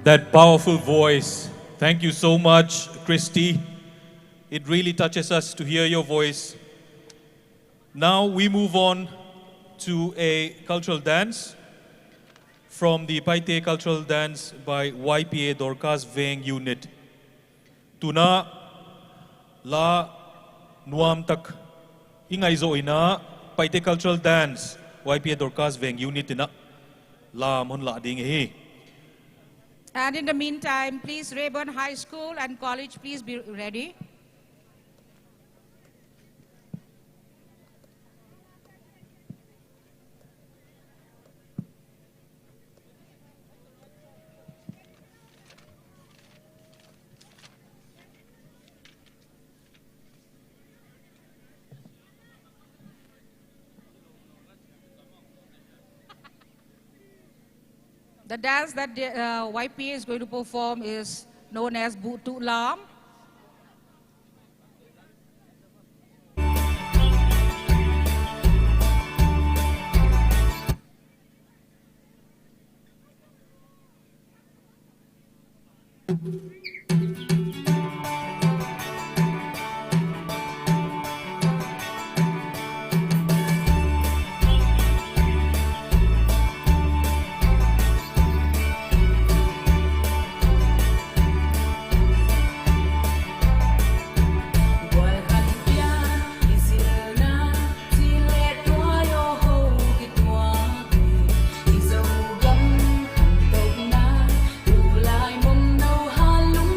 that powerful voice. Thank you so much, Christy. It really touches us to hear your voice. Now we move on to a cultural dance from the Paite Cultural Dance by YPA Dorcas Veng Unit. Tuna la nuam tak ingay zo ina Paite Cultural Dance YPA Dorcas Veng Unit ina la mon la ding hi. And in the meantime, please, Rayburn High School and College, please be ready. The dance that the, YPA is going to perform is known as Butu Lam. Hãy subscribe cho kênh Ghiền Mì Gõ để không bỏ lỡ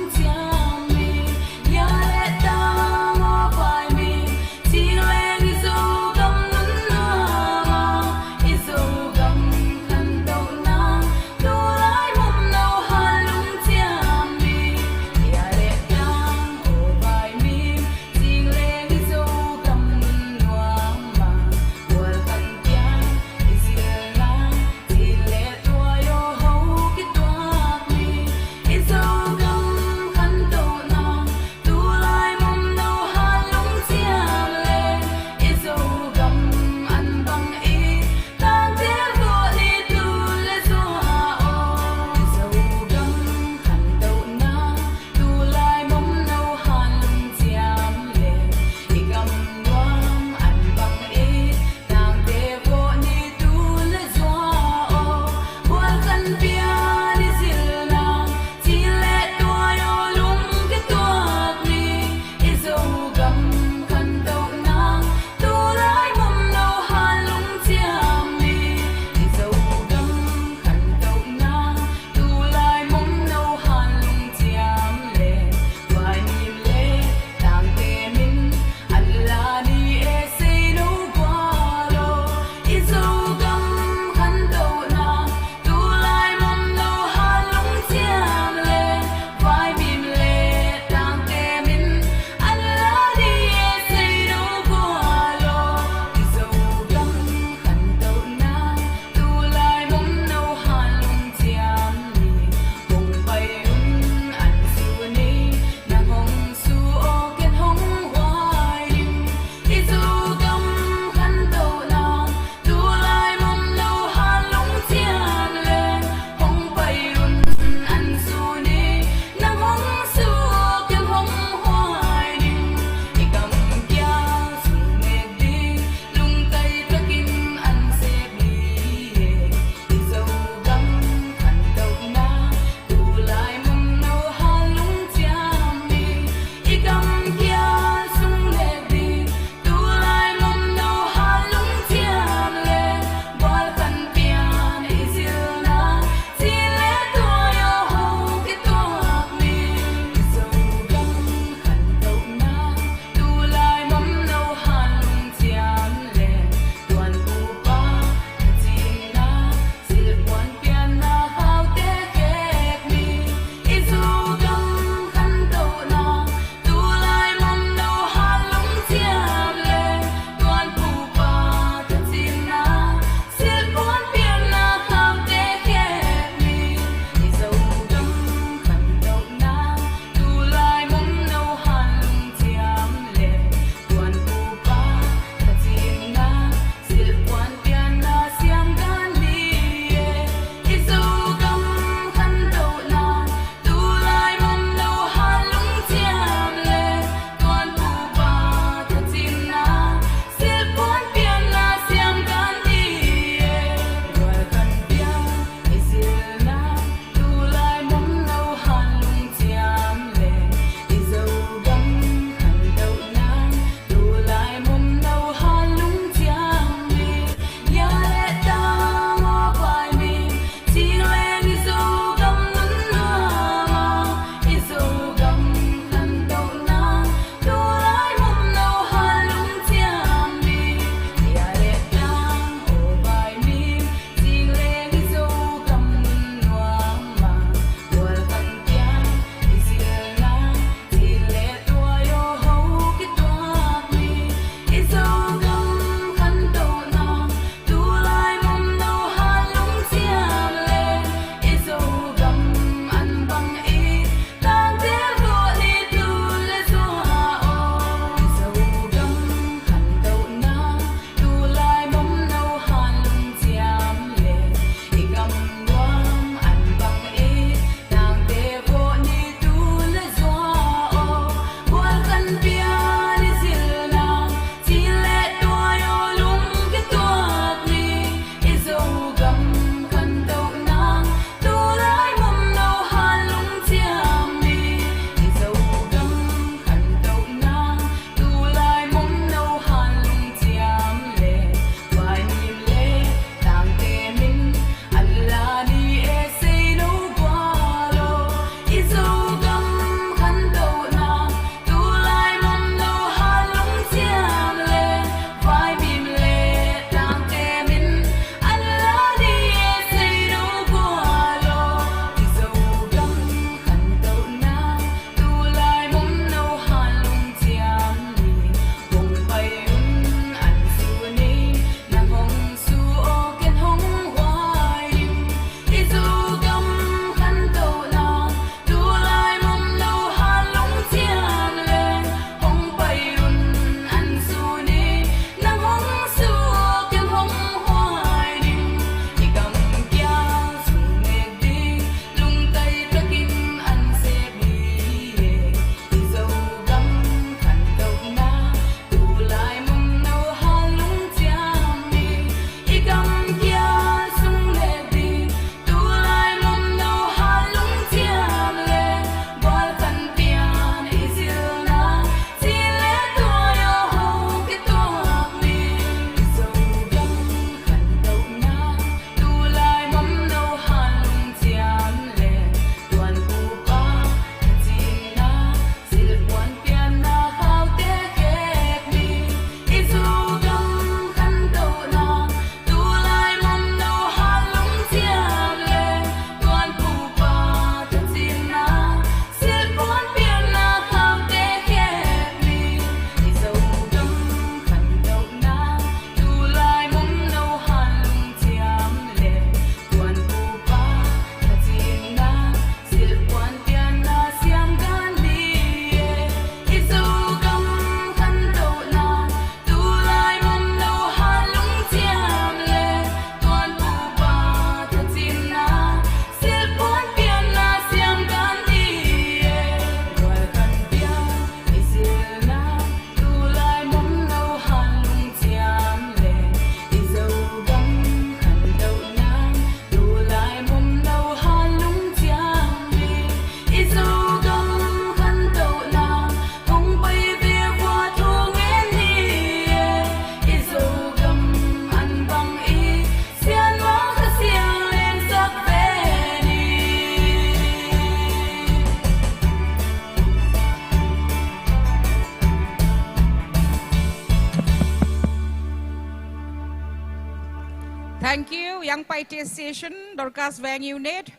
Thank you, Young Paite Station, Dorcas Wang Unit,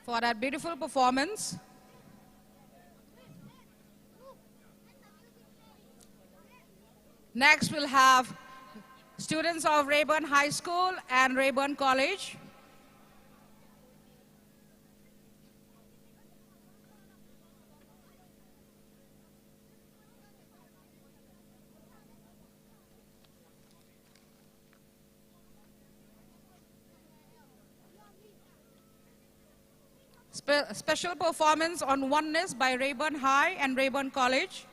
for that beautiful performance. Next, we'll have students of Rayburn High School and Rayburn College. Special performance on Oneness by Rayburn High and Rayburn College.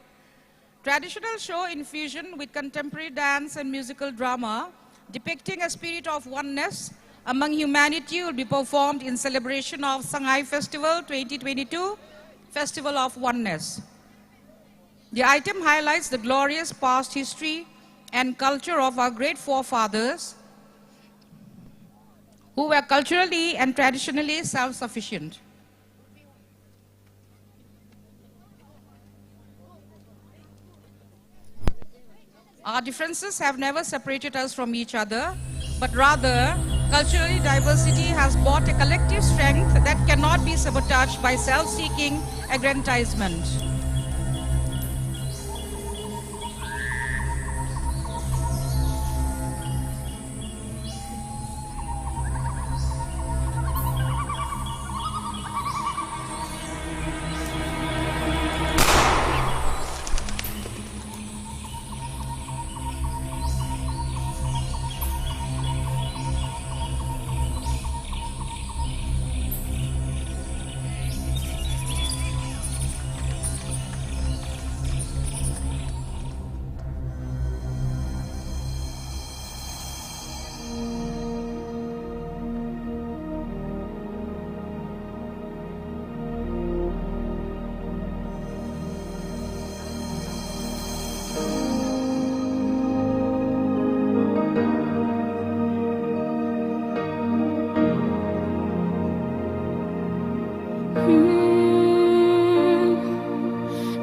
Traditional show in fusion with contemporary dance and musical drama depicting a spirit of oneness among humanity will be performed in celebration of Sangai Festival 2022, Festival of Oneness. The item highlights the glorious past history and culture of our great forefathers who were culturally and traditionally self-sufficient. Our differences have never separated us from each other, but rather, culturally diversity has brought a collective strength that cannot be sabotaged by self-seeking aggrandizement.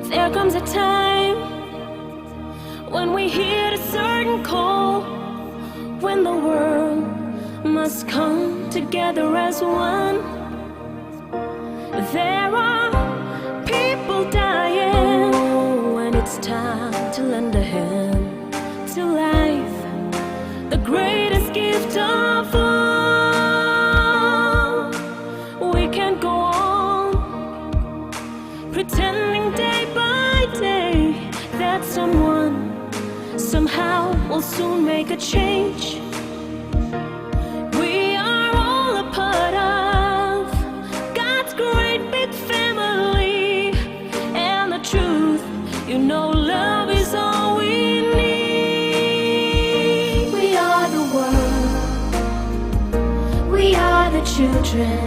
There comes a time when we hear a certain call, when the world must come together as one. There are people dying when it's time to lend a hand to life, the greatest gift of all. We can't go on pretending day by day that someone somehow will soon make a change. We are all a part of God's great big family, and the truth, you know, love is all we need. We are the world, we are the children,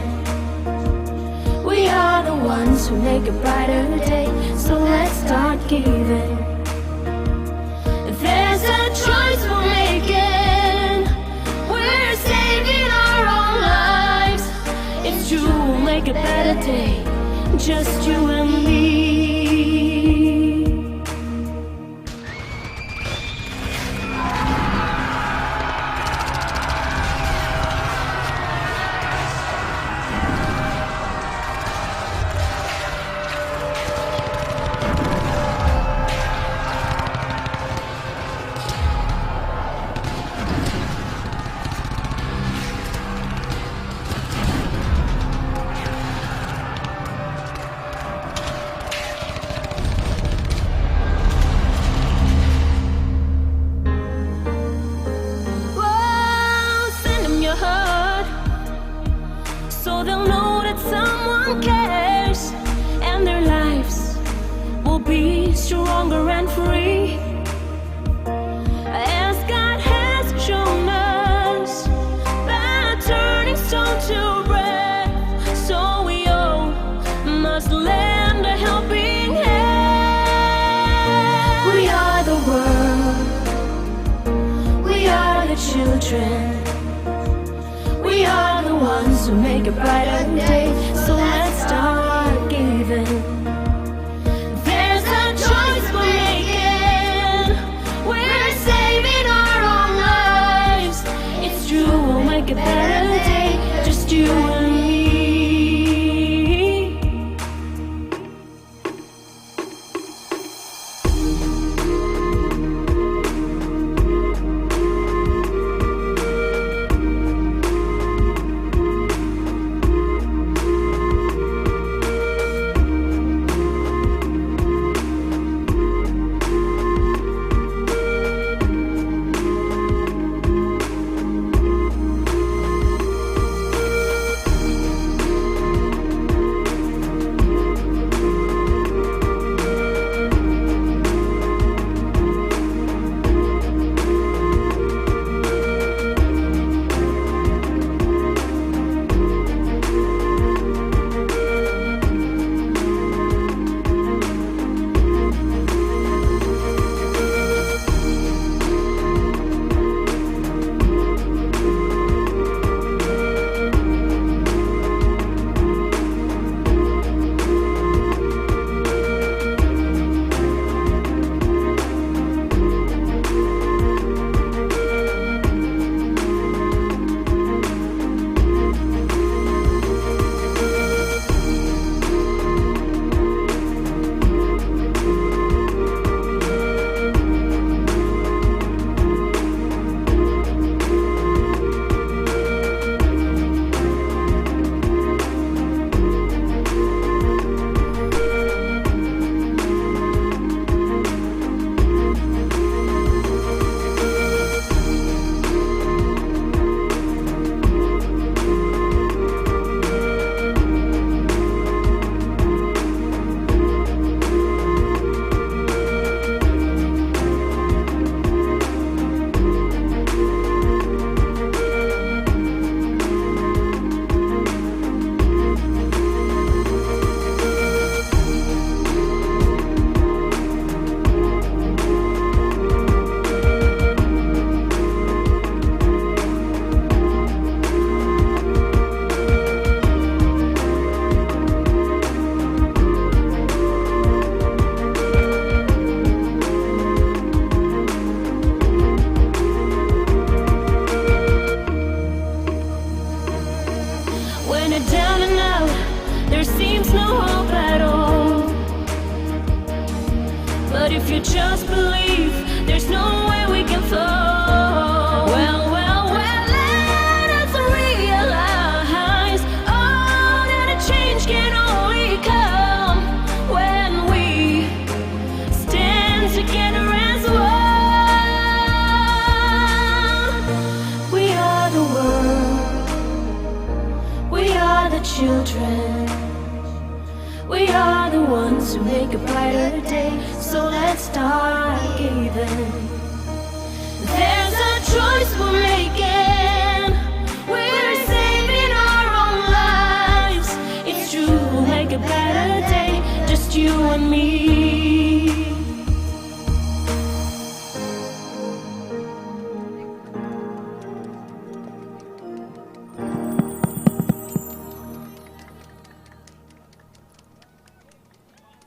we are the ones who make a brighter day. So let's start giving. There's a choice we're making. We're saving our own lives. It's true, we'll make a better day, just you and me. So they'll know that someone cares, and their lives will be stronger and free, as God has shown us by turning stone to bread. So we all must lend a helping hand. We are the world, we are the children, we are the ones who make a brighter day. So let's start giving. There's a choice we're making. We're saving our own lives. It's true, you just believe there's nowhere we can fall. Well, let us realize, oh, that a change can only come when we stand together as one. We are the world, we are the children, we are the ones who make a brighter day. So let's start giving. There's a choice we're making. We're saving our own lives. It's true, we'll make a better day, just you and me.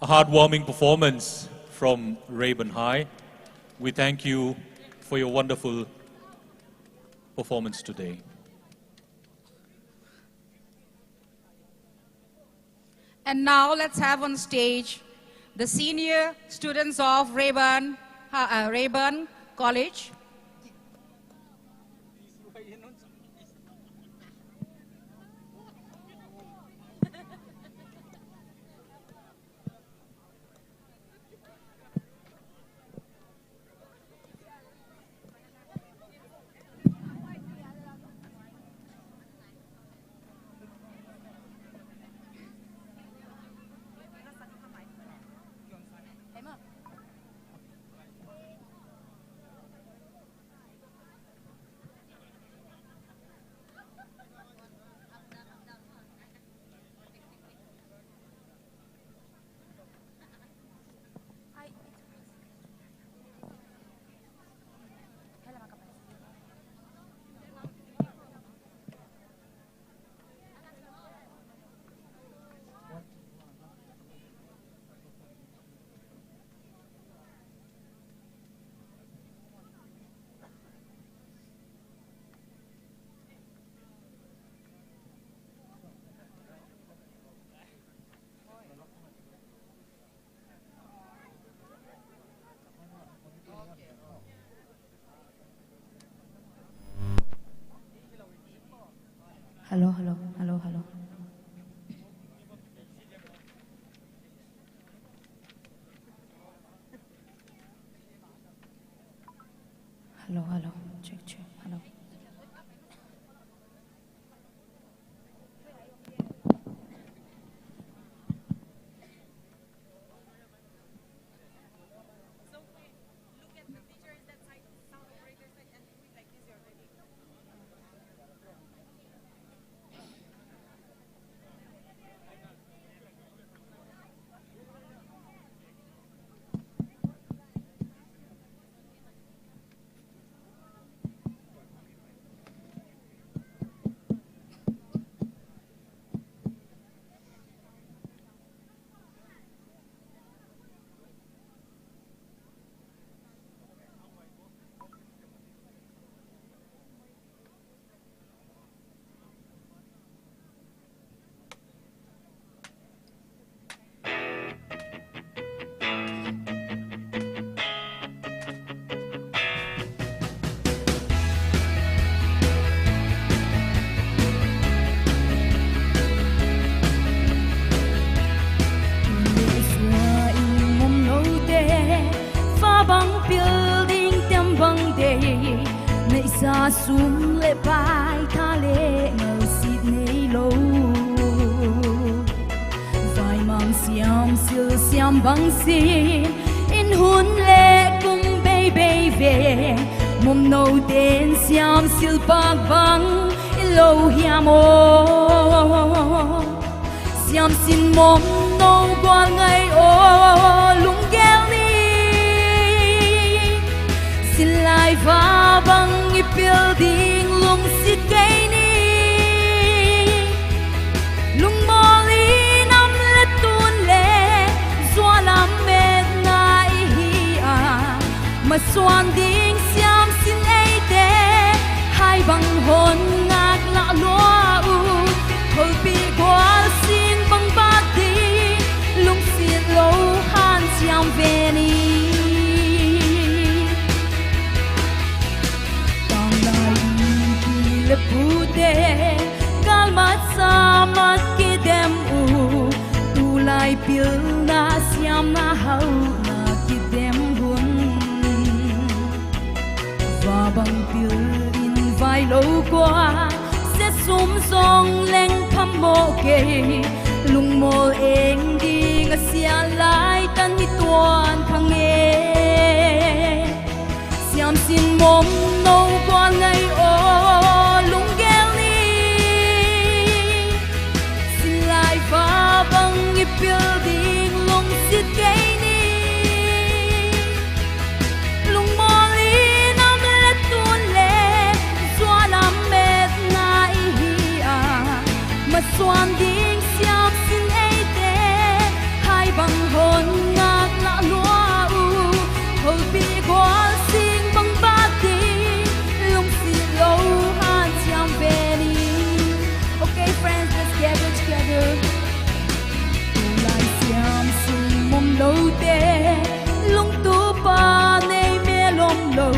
A heartwarming performance from Rayburn High. We thank you for your wonderful performance today. And now let's have on stage the senior students of Rayburn College. Hello. Check. Hello. Sa sum le pai tha le ngầu xịt nei lâu vai mang xiam băng xin in hun le cùng baby về mồm nâu tên xiam sil bạc băng in lâu hiam ô xiam xin mồm nâu qua ngày ô lung gel ni xin lại va băng building lung sit gay ni lung moli nam le tun le zua lam me nai hi a ma swan ding siam sin ei te hai bang hon ngak la lo u thol pi gwal sin bang ba ti lung na siam na hau na kidem gun và bằng tiêu in vai lâu qua sẽ sum song leng thăm mô kê lung mô eng đi ngã xia lại tan mi tuan thang nghe siam xin mom nâu qua ngày ô lung gel ni xin lại và bằng nhịp building lung xịt cây ni lung mô li nam lệ tuôn lệ xóa làm mệt nai hi à mà xoan ding siam xin ấy thế hai bằng hồn ngạc lạ lúa u hồi bị quá xin bằng ba tí lung xịt lâu han siam về đi. Okay friends, let's gather together. Lại siam xin mong lâu tê lung tu pa nay mê lom lâu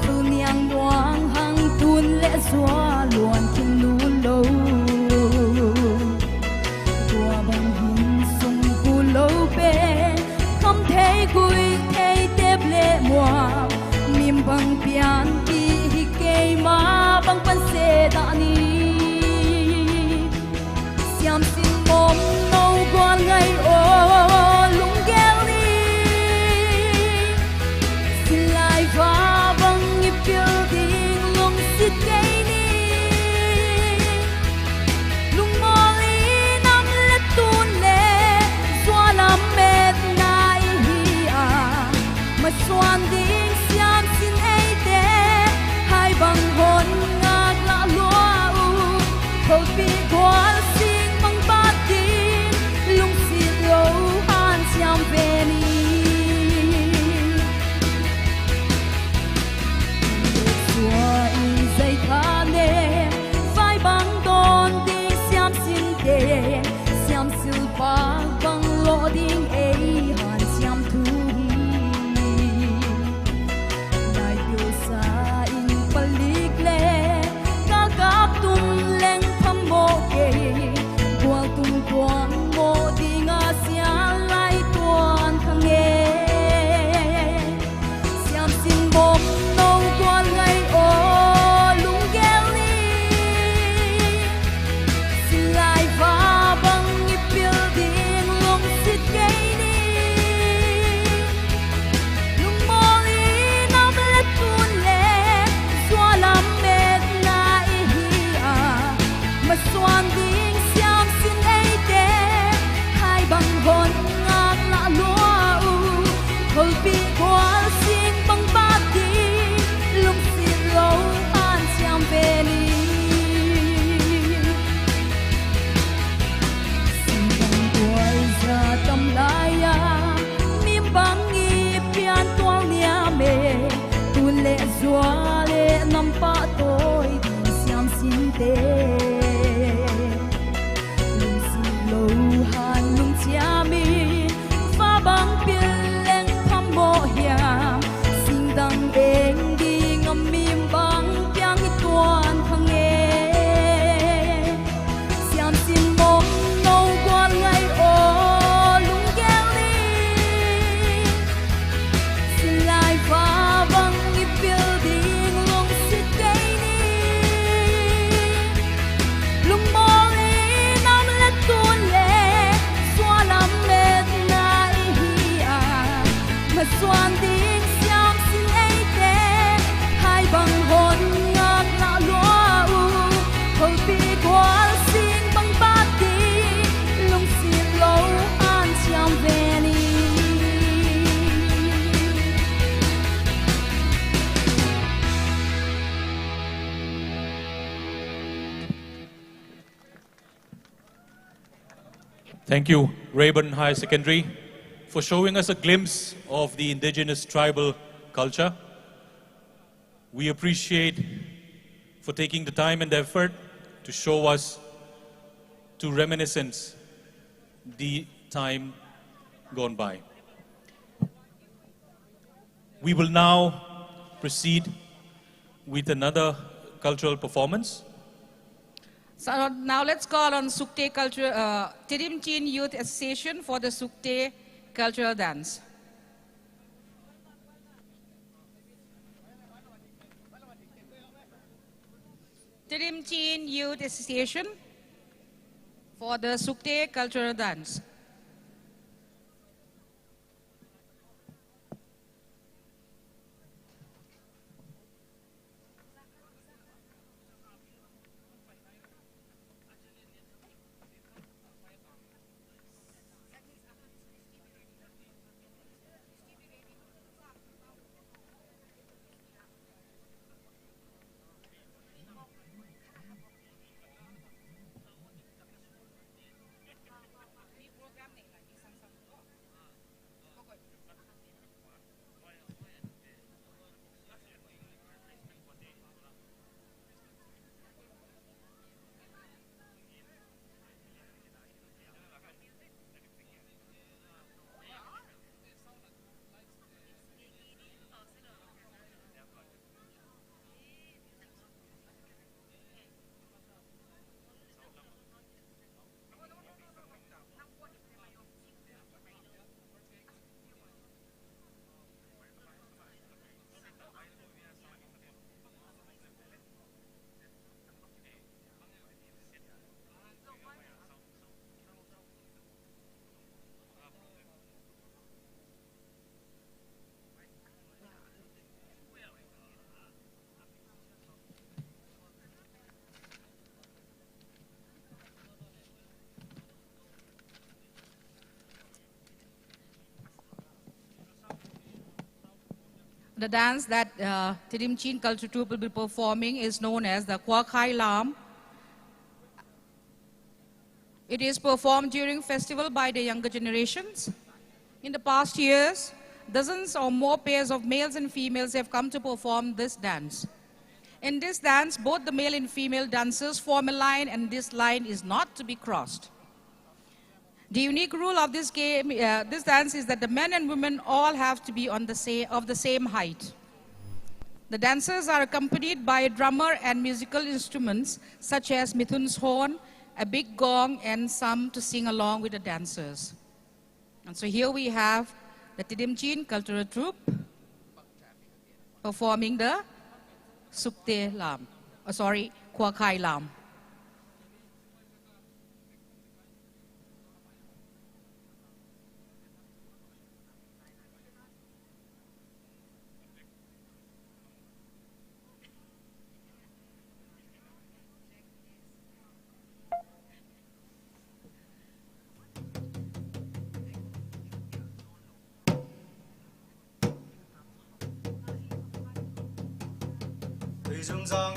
phương nhang đoang hang tuôn lệ xóa luồn kinh nu lâu qua bằng hình sung cu lâu bê không thể cùi thấy tép lệ mùa mìm bằng pian kỳ hi kê ma bằng pan xe đã ni siam xin mong nâu quan ngày ô lung gel ni xin lại va bằng nhịp building lung xịt cây ni lung mò li nam lệ tuôn lệ xóa làm mệt nai hi à mà xoan ding siam xin ấy thế hai bằng hồn ngạc lạ lúa u thôi bị quá xin bằng ba tiếng lung xịt lâu han siam về ni xóa y dây tha nè vai bằng đòn đi siam xin thế siam sil ba bằng lo ding ấy han siam thu đại biểu sa in palik le ka kap tum leng tham mo ke qua tum quang mo ding a sia lai tuan thang nghe siam xin bom nâu quan ngày ô lung gel ni xin lại va bằng nhịp building lung xịt cây ni lung mò li nam lệ tuôn lệ xóa làm mệt nai hi à mà xoan ding siam xin ấy thế hai bằng hồn ngạc lạ lúa u thôi bị quá xin bằng ba tí lung xịt lâu han siam về ni xin bằng tuổi ra tâm lại à mìm bằng nghi pian toang nia mê tuôn lệ xóa lệ nằm pa tôi đi siam xin thế lung xịt lâu han lung chia mi pha bằng pian leng tham mô hiam xin đăng eng đi ngâm mìm bằng piang tuan thang nghe siam xin mong nâu quan ngày ô lung gel ni xin lại va bằng nhịp building lung xịt cây ni lung mò li nam lệ tuôn lệ xóa làm mệt nai hi à mà xoan ding siam xin ấy thế hai bằng hồn ngạc lạ lúa u thôi bị quá xin bằng ba tí lung xịt lâu han siam về ni Thank you, Rayburn High Secondary, for showing us a glimpse of the indigenous tribal culture. We appreciate for taking the time and effort to show us, to reminiscence the time gone by. We will now proceed with another cultural performance. So now let's call on Sukte Tirim Chin Youth Association for the Sukte cultural dance. Tirim Chin Youth Association for the Sukte cultural dance. The dance that Tirim Chin Culture Troupe will be performing is known as the Kwa Khai Lam. It is performed during festival by the younger generations. In the past years, dozens or more pairs of males and females have come to perform this dance. In this dance, both the male and female dancers form a line, and this line is not to be crossed. The unique rule of this game, this dance, is that the men and women all have to be of the same height. The dancers are accompanied by a drummer and musical instruments such as Mithun's horn, a big gong, and some to sing along with the dancers. And so here we have the Tirim Chin Cultural Troupe performing the Sukte Lam, Kwa Khai Lam. Sang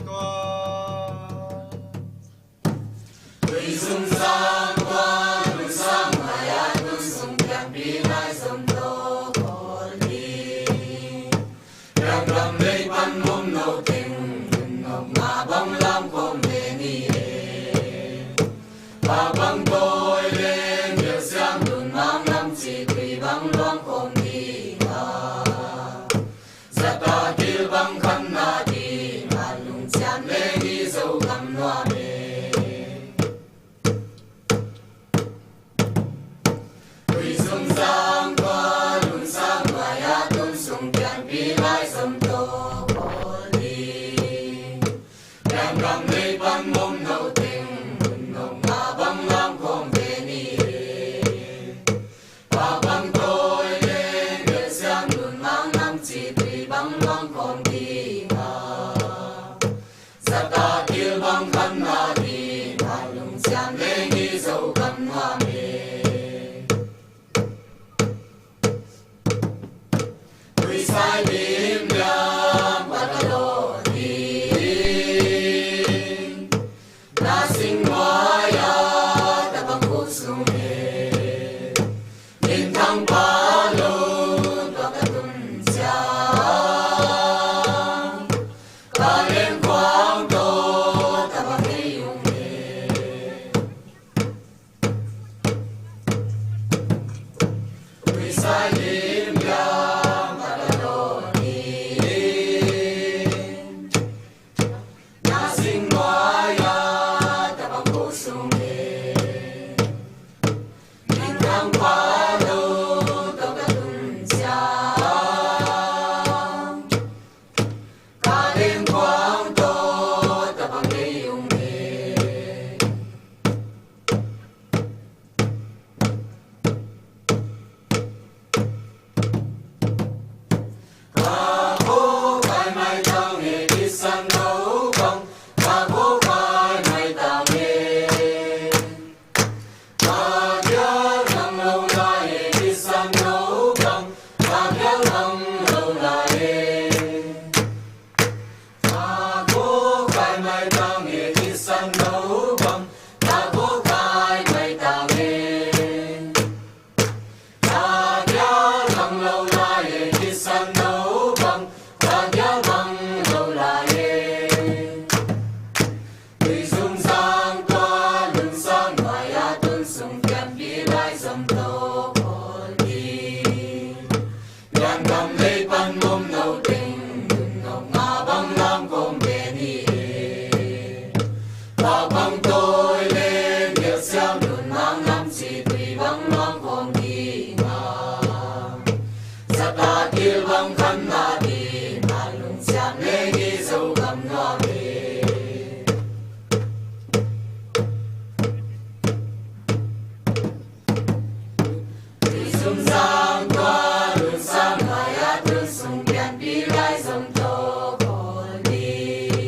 giang qua lùn sang mai á tương sung kian pi lai dòng tô cổ đi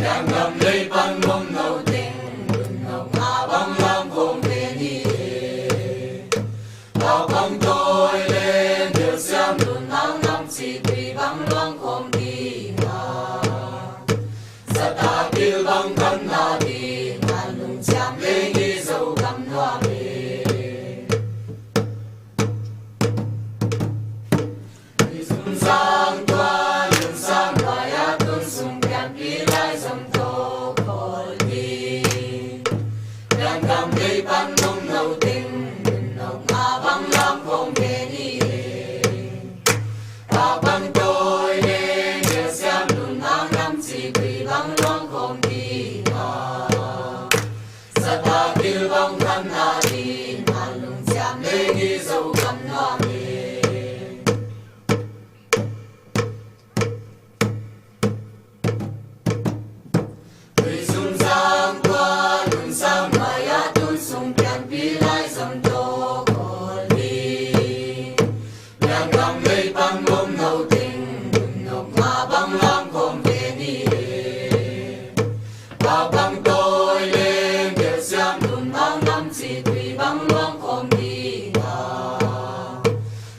đang ngầm lấy băng mông nâu tình lùn ngọc ngã băng lam khôn về đi bao băng tôi lên điều xem lùn nắng năm chỉ tùy băng loang khôn đi ngà sa ta kêu băng thân na đi ngàn lùn chạm lên đi dầu găm hoa về giang qua lùn sang mai á tương sung kian pi lai dòng tô cổ đi đang cầm lấy băng mông nâu tình lùn ngọc ngã băng lam khôn về đi bao băng tôi lên để xem lùn nắng năm chỉ tùy băng loang khôn đi ngà sa ta kêu băng thân na đi ngàn lùn chạm lên đi dầu găm hoa về Thủy dung giang qua lùn sang mai á tương sung kian pi lai dòng tô cổ đi đang cầm lấy băng mông nâu tình lùn ngọc ngã băng lam khôn về đi bao băng tôi lên đều xem lùn nắng năm chỉ tùy băng loang khôn đi ngà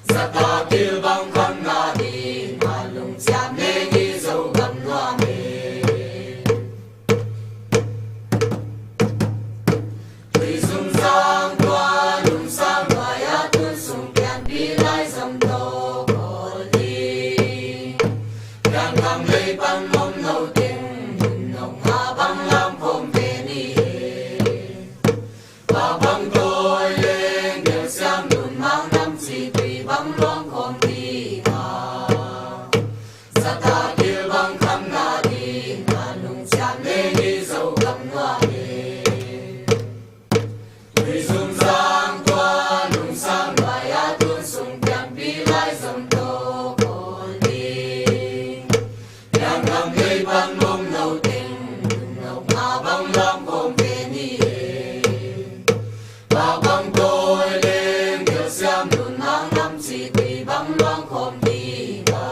sa ta kêu băng thân na đi ngàn lùn chạm lên đi dầu găm hoa về Thủy dung giang qua lùn sang mai á tương sung kian pi lai dòng tô cổ đi đang cầm lấy băng mông nâu tình lùn ngọc ngã băng lam khôn về đi bao băng tôi lên đều xem lùn mang năm chỉ tùy băng loang khôn đi ngà sa ta kêu băng thân na đi ngàn lùn chạm lên đi dầu găm hoa về Thủy dung giang qua lùn sang mai á tương sung kian pi lai dòng tô cổ đi đang cầm lấy băng mông nâu tình lùn ngọc ngã băng lam khôn về đi bao băng tôi lên đều xem lùn nắng năm chỉ tùy băng loang khôn đi ngà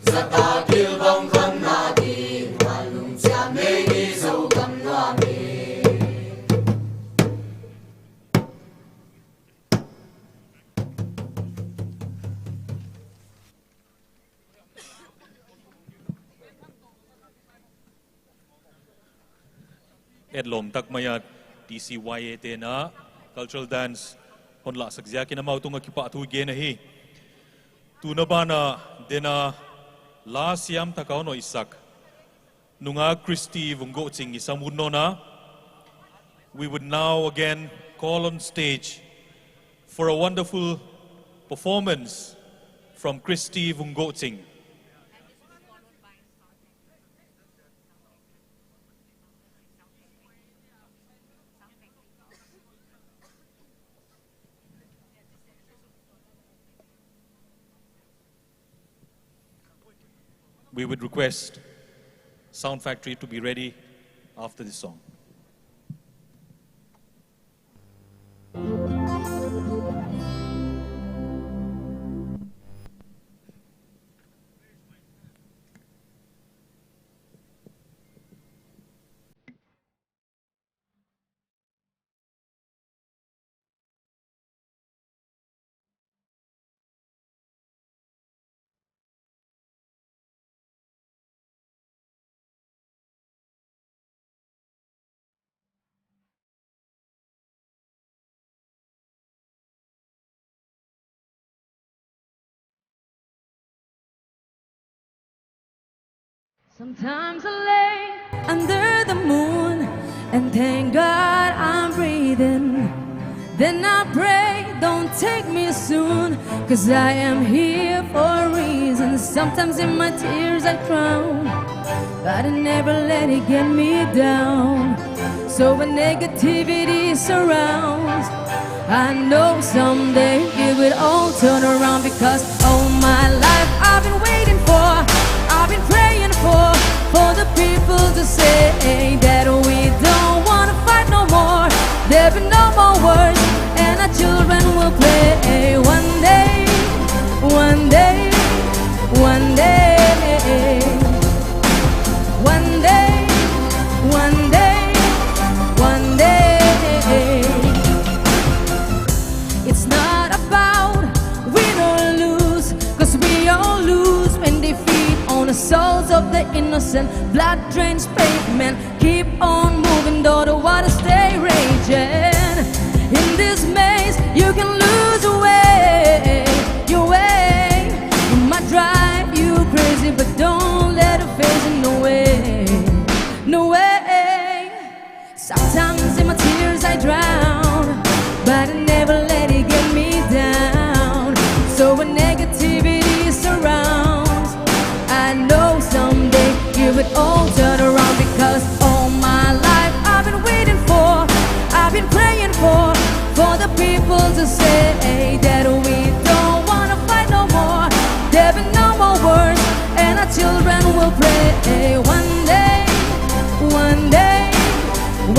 sa ta kêu băng thân na đi ngàn lùn chạm lên đi dầu găm hoa về Edlom tak maya TCYA te na cultural dance hon la sakzia kina mau tunga kipa thu ge na hi tu na bana dena la siam takao no isak nunga Christy vungo ching isamun no na we would now again call on stage for a wonderful performance from Christy vungo ching. We would request Sound Factory to be ready after this song. Sometimes I lay under the moon and thank God I'm breathing. Then I pray, don't take me soon, 'cause I am here for a reason. Sometimes in my tears I drown, but I never let it get me down. So when negativity surrounds, I know someday it will all turn around. Because all my life I've been waiting for, I've been praying for the people to say that we don't wanna fight no more. There'll be no more wars, and our children will souls of the innocent. Blood drains pavement. Keep on moving, though the water stay raging. In this maze, you can lose your way. Your way. It might drive you crazy, but don't let it phase you. No way. No way. Sometimes in my tears I drown, but I never let it get me down. So when negativity surrounds, I know someday you would all turn around. Because all my life I've been waiting for, I've been praying for the people to say that we don't wanna fight no more. There'll be no more wars, and our children will pray. One day, one day,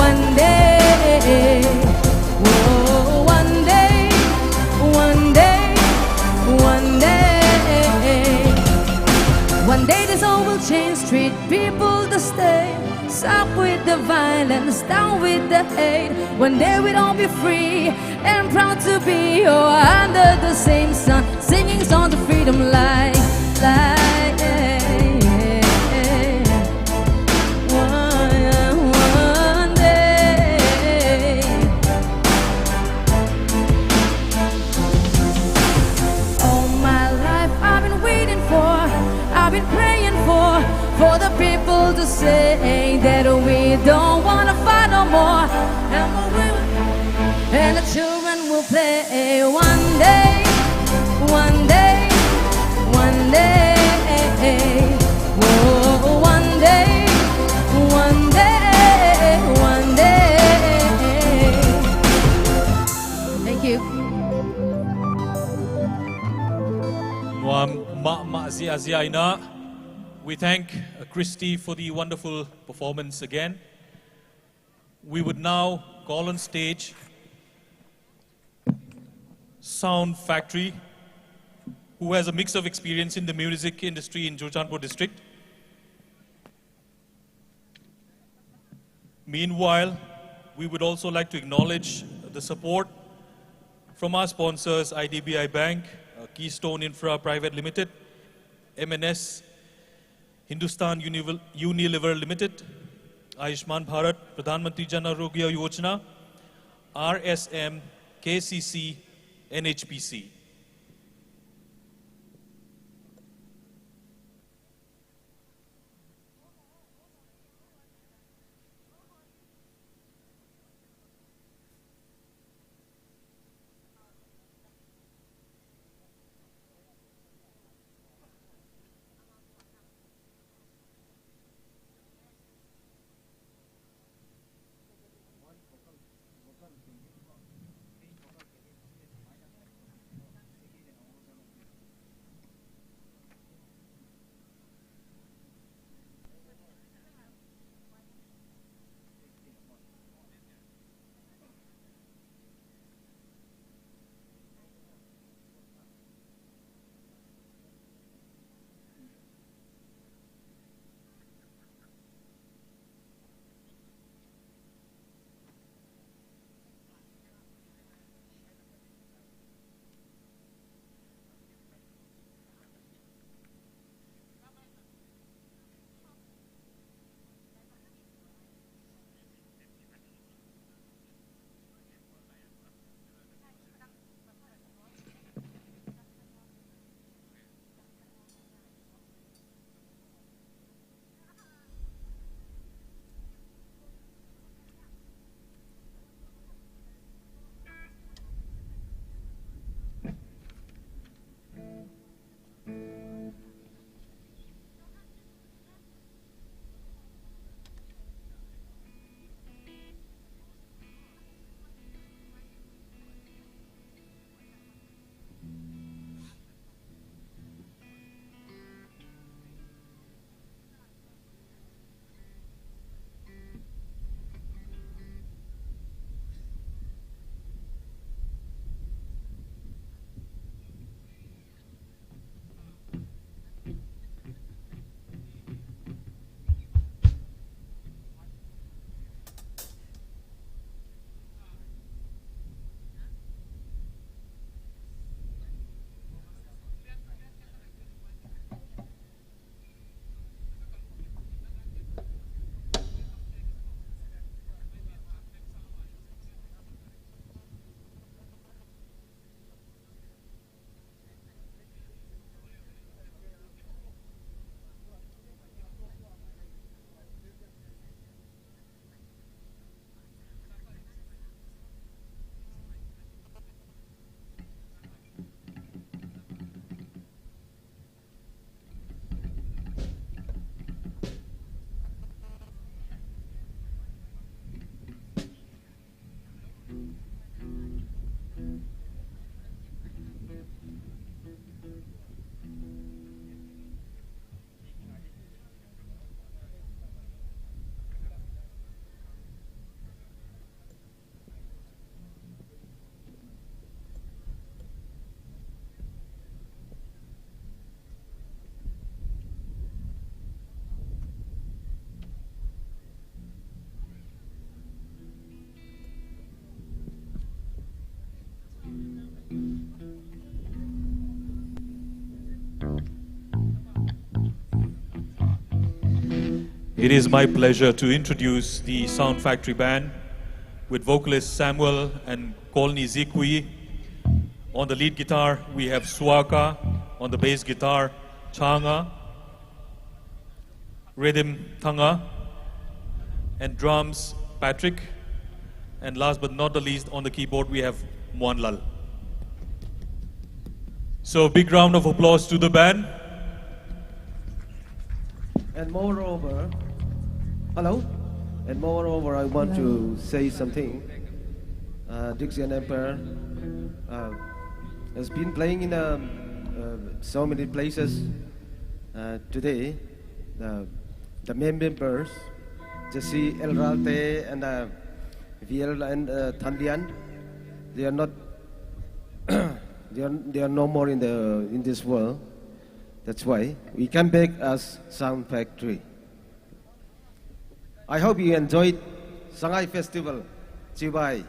one day, whoa, one day, one day, one day. One day this all will change. Treat people the same. Stop with the violence, down with the hate. One day we'll all be free and proud to be under the same sun, singing songs of freedom like one day. All my life I've been waiting for, I've been praying for the people to say that we don't wanna fight no more, and the children will play. One day, one day, one day, whoa, one day, one day, one day. Thank you. We thank Christy for the wonderful performance again. We would now call on stage Sound Factory, who has a mix of experience in the music industry in Churachandpur district. Meanwhile, we would also like to acknowledge the support from our sponsors, IDBI Bank, Keystone Infra Private Limited, MNS, Hindustan Unilever Limited, Ayushman Bharat, Pradhan Mantri Jan Arogya Yojana, RSM, KCC, NHPC. It is my pleasure to introduce the Sound Factory Band with vocalist Samuel and Kolni Zikwi. On the lead guitar, we have Suaka. On the bass guitar, Changa, rhythm, Thanga, and drums, Patrick. And last but not the least, on the keyboard, we have Muanlal. So big round of applause to the band. And moreover, hello? And moreover, I want to say something. Dixie and Emperor has been playing in so many places today. The main members, Jesse El Ralte and Viel and Thandian, they are not. they are no more in this world. That's why we come back as Sound Factory. I hope you enjoyed Sangai Festival. Chibai.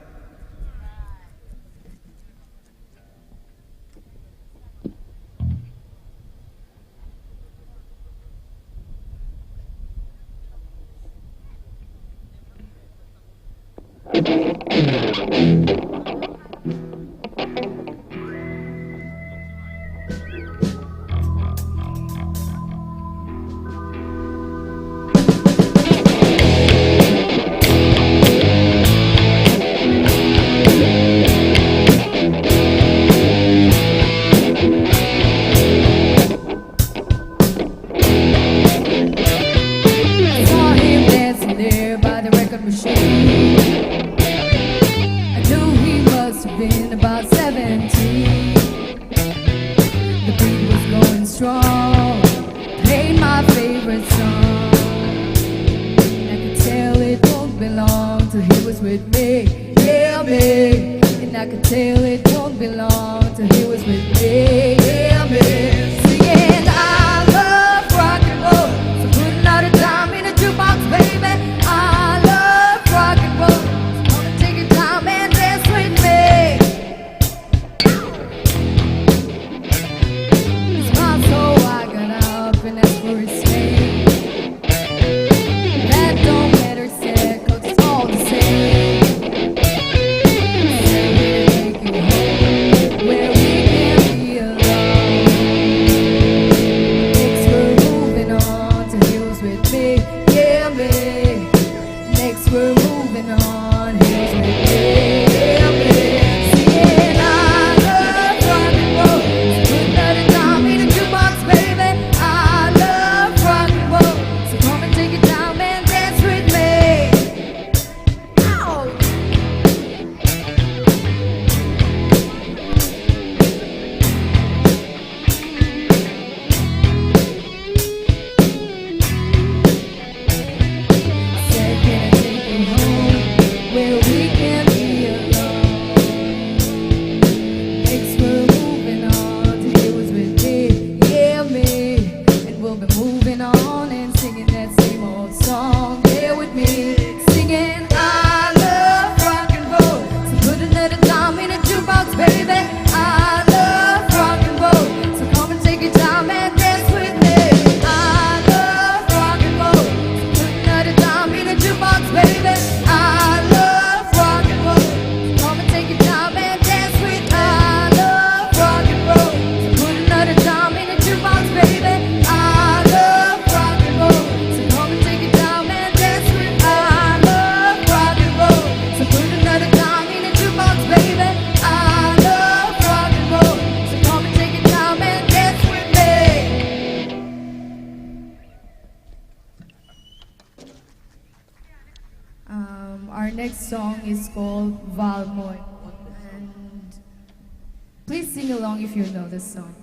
Our next song is called Valmoy. And please sing along if you know this song.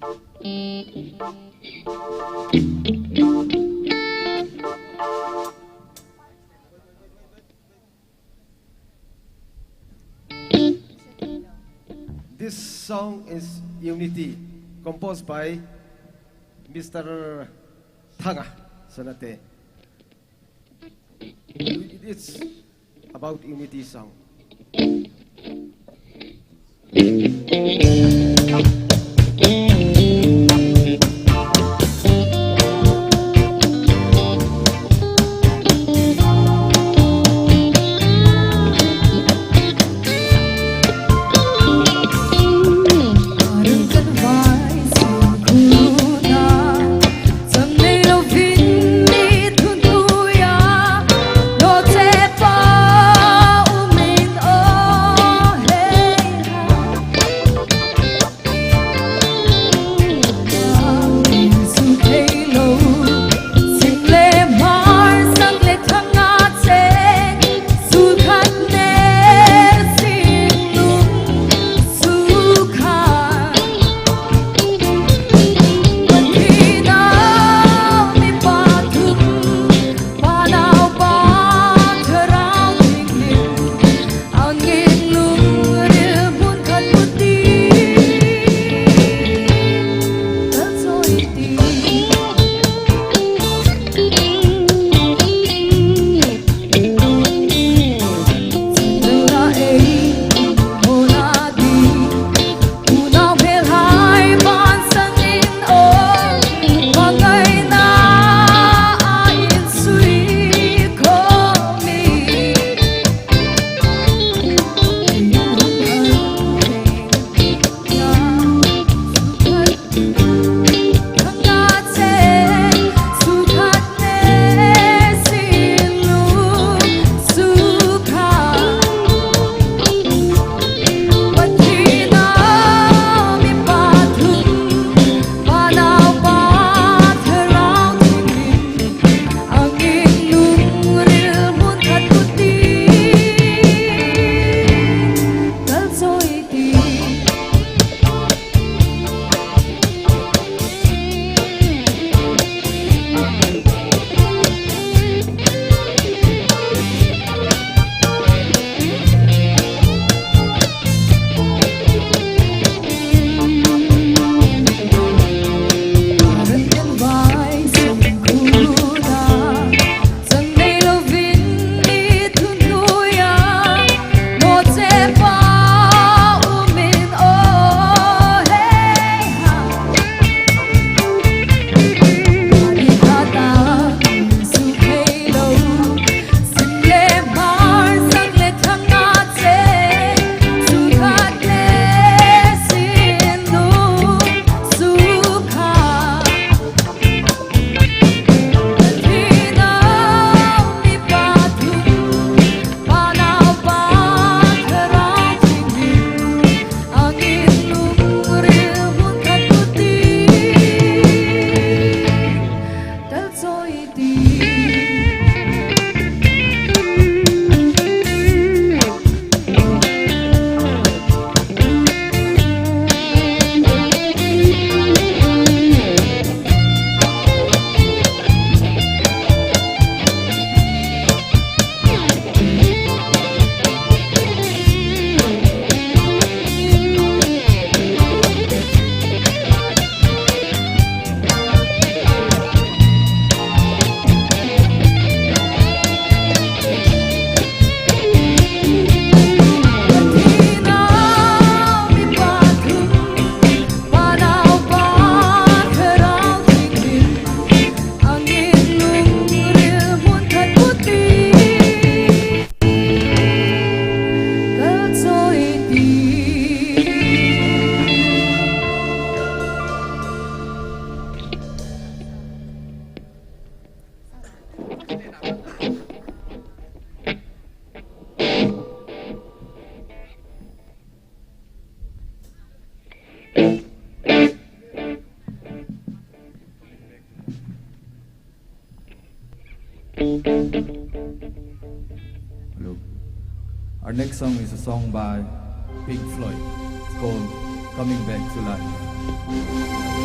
This song is Unity, composed by Mr. Thanga Sonate. It's about unity song. Hello. Our next song is a song by Pink Floyd. It's called Coming Back to Life.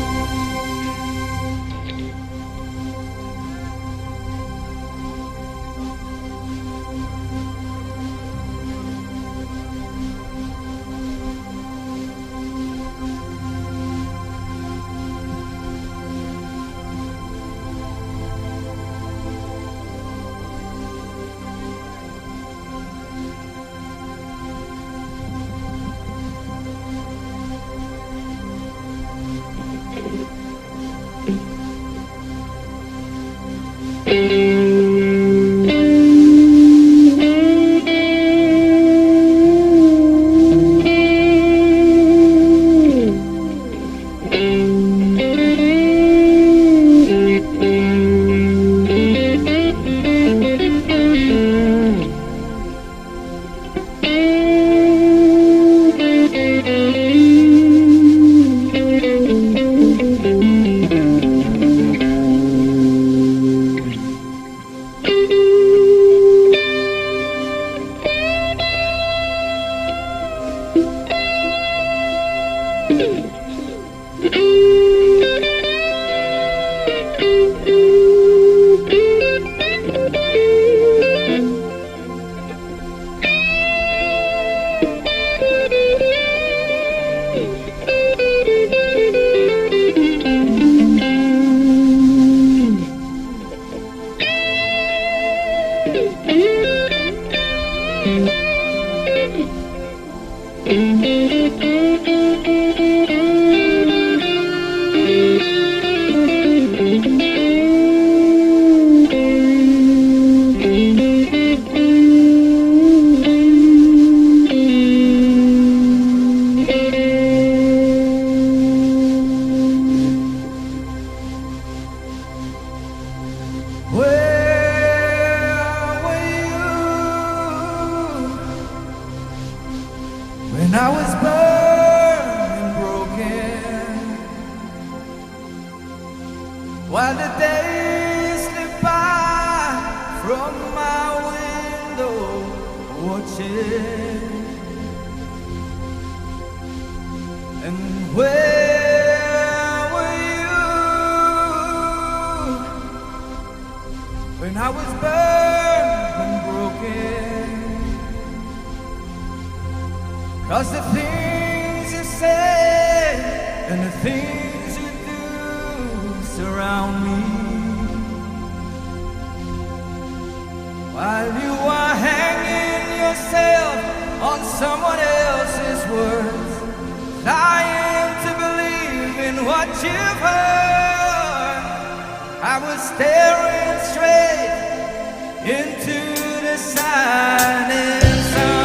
while the days slip by from my window, watching. And where were you when I was burned and broken? 'Cause the things you say and the things you do surround me, while you are hanging yourself on someone else's words, lying to believe in what you've heard. I was staring straight into the shining sun.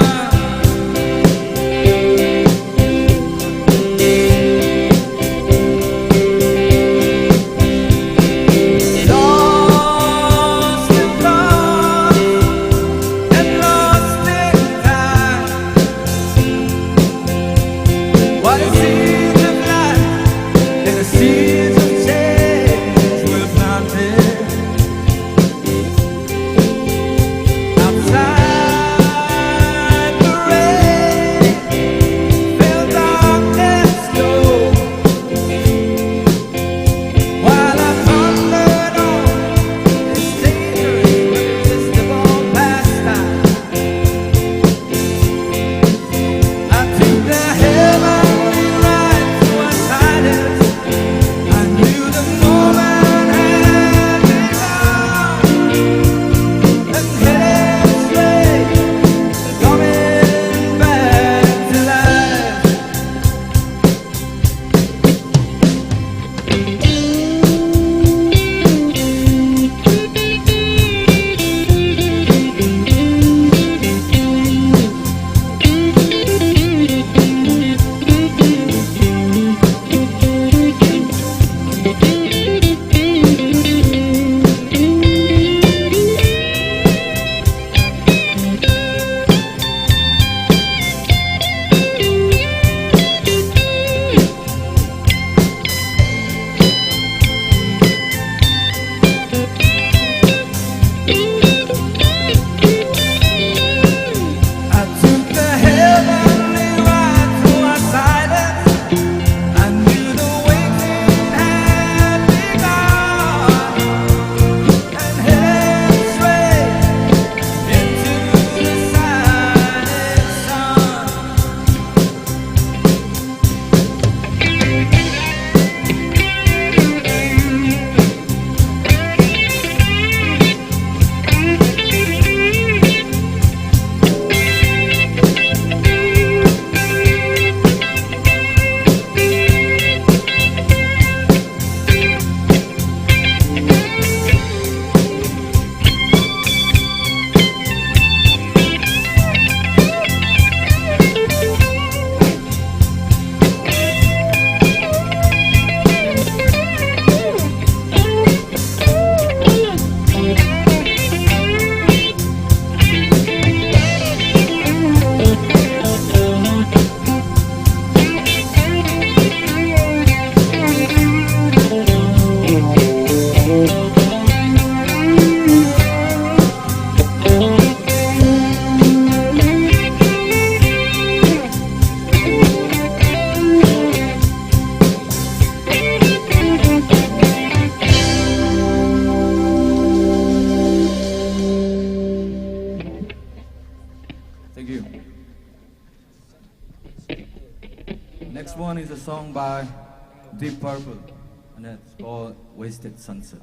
Next one is a song by Deep Purple, and it's called Wasted Sunset.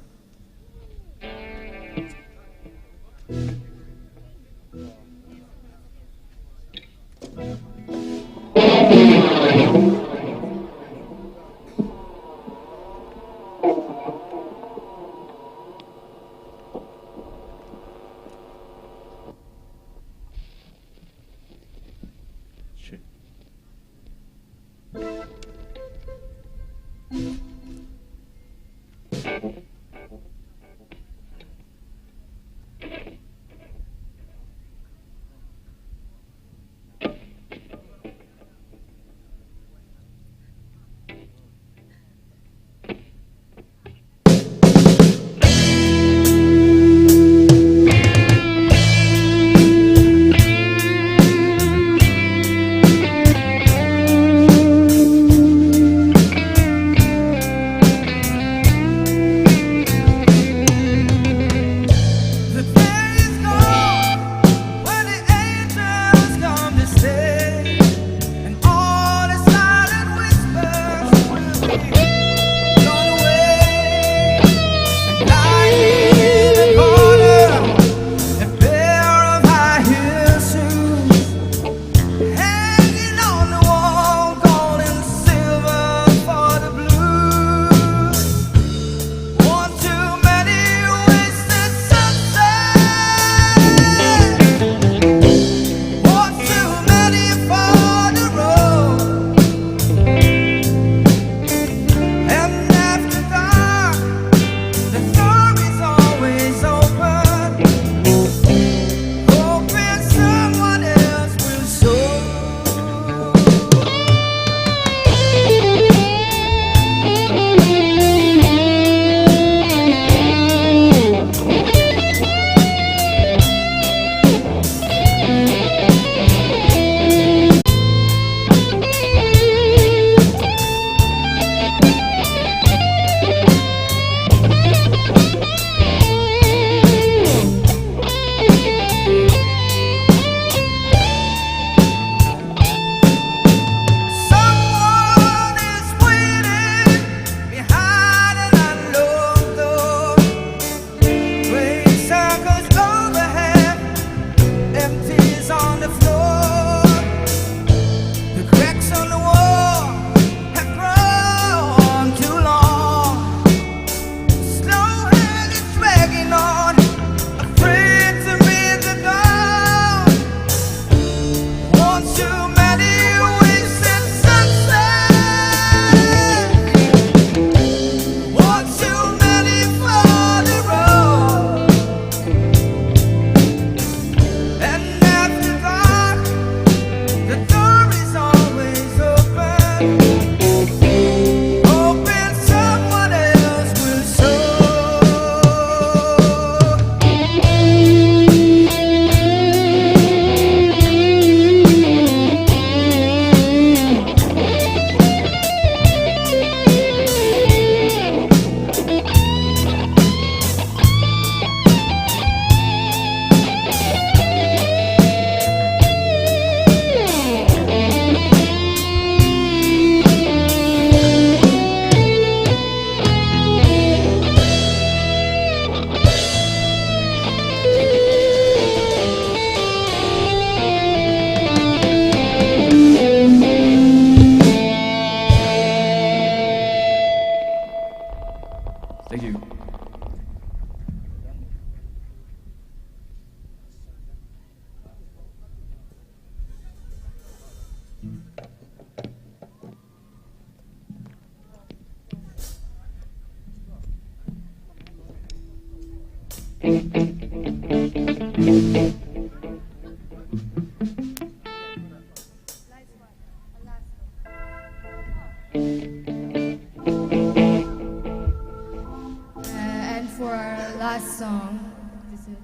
Thank you. And for our last song, this is.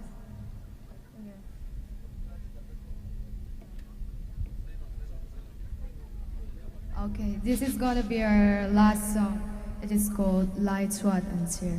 Okay, this is gonna be our last song. It is called Lights, What and Tear.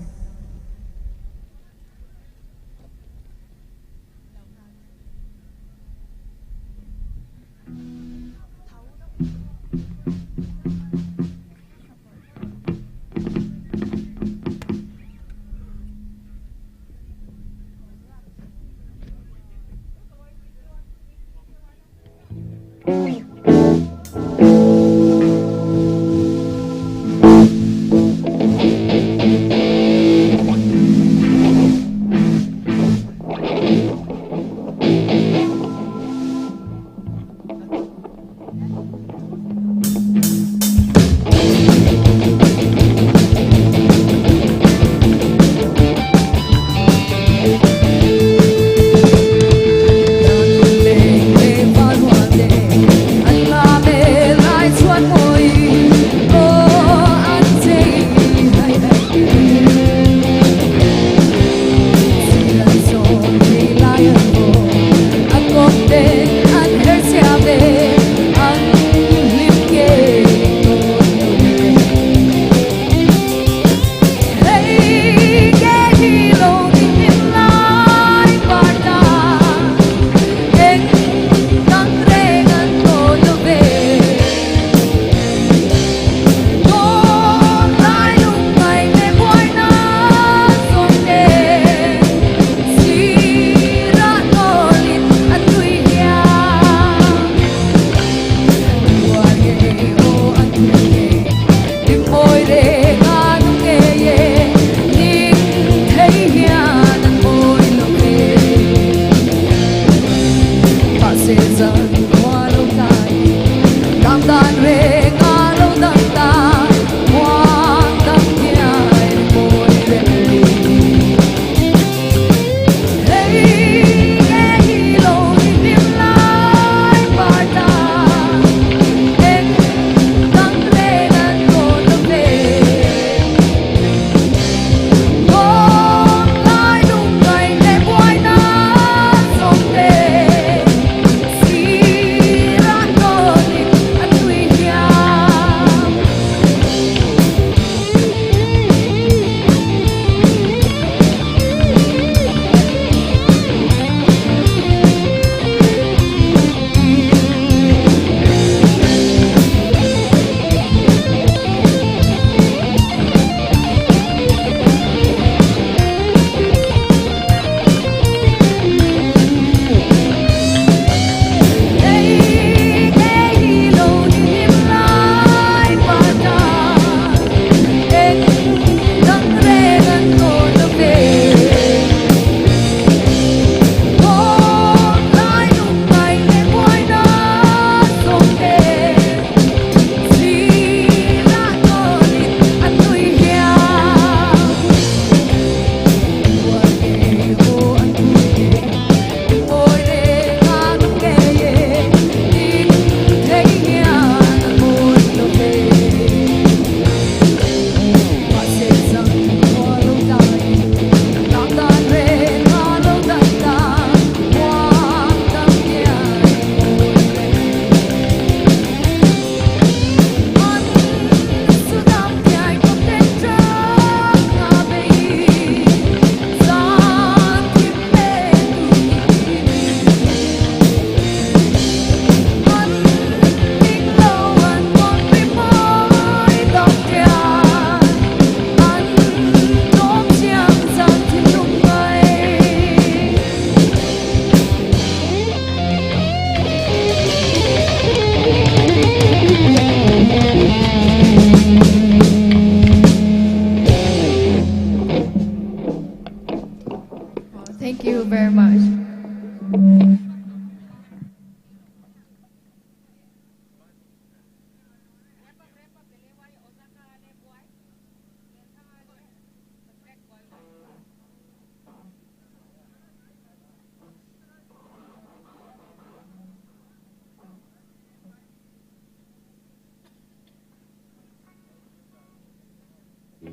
So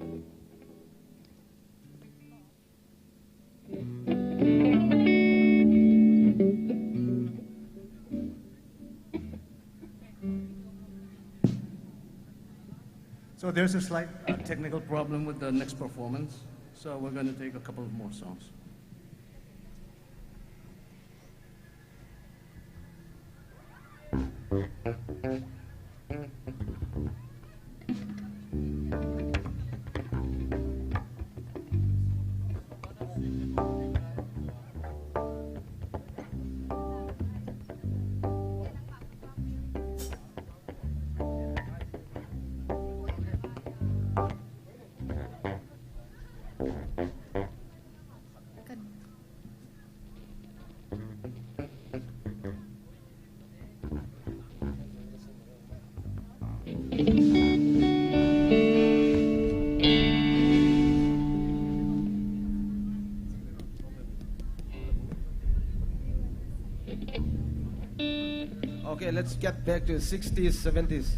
there's a slight technical problem with the next performance, so we're going to take a couple of more songs. Okay, let's get back to 60s, 70s.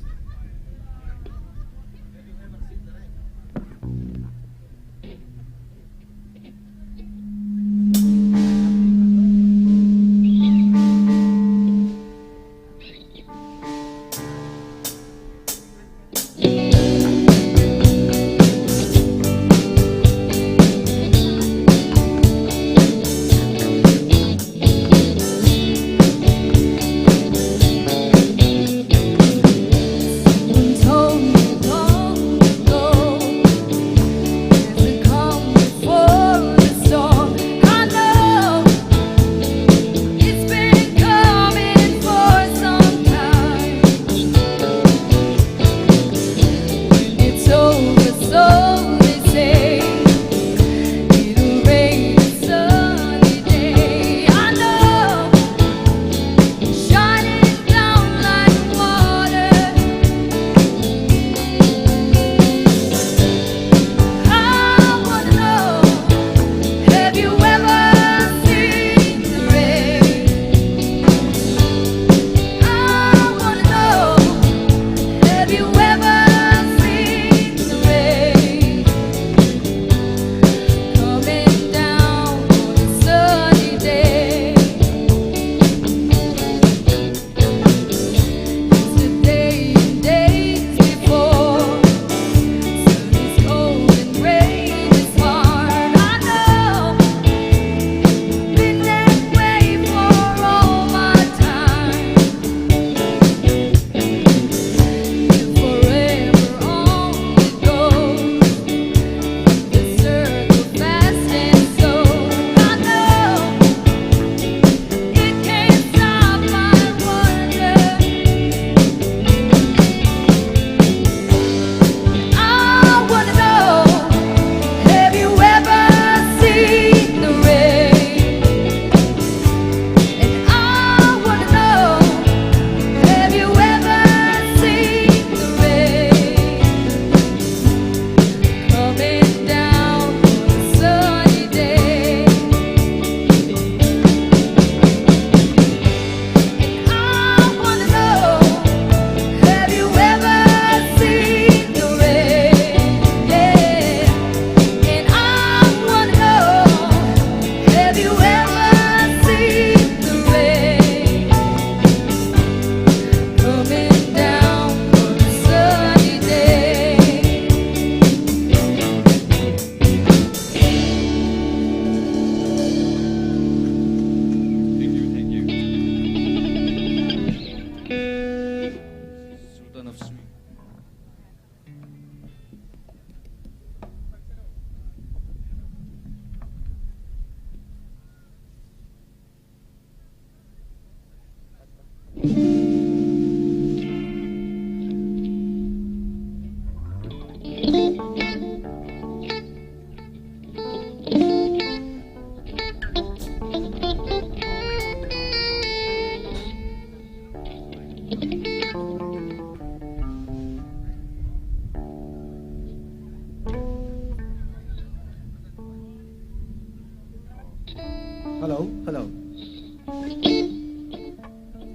Hello, hello.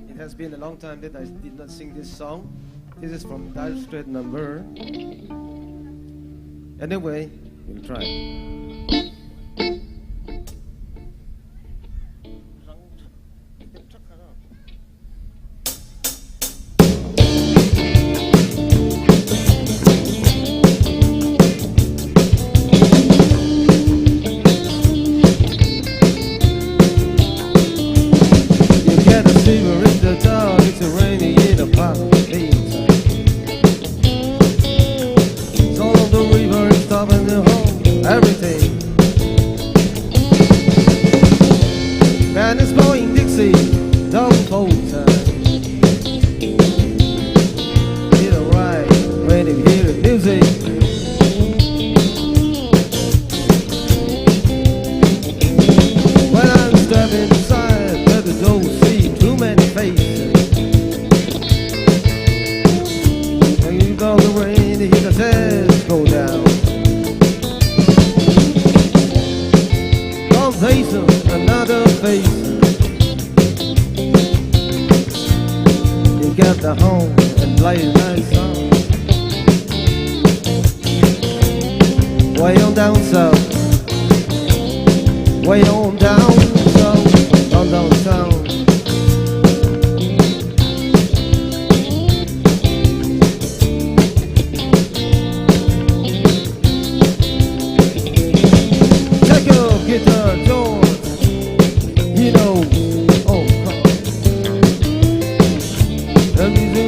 It has been a long time that I did not sing this song. This is from Dire Straits number. Anyway, we'll try. You get a silver in the dark, it's a rainy in the park. Soul of the river is stopping the home, everything. Man is blowing Dixie, double full time. Feel alright when you hear the music. When I'm stepping inside, but the door see too many faces. And you go the rain, you hear the tears go down. One face, another face. You get the home and play a nice song. Way on down south, way on down south, on down south. Take your guitar, George. You know, oh, come on. Let me do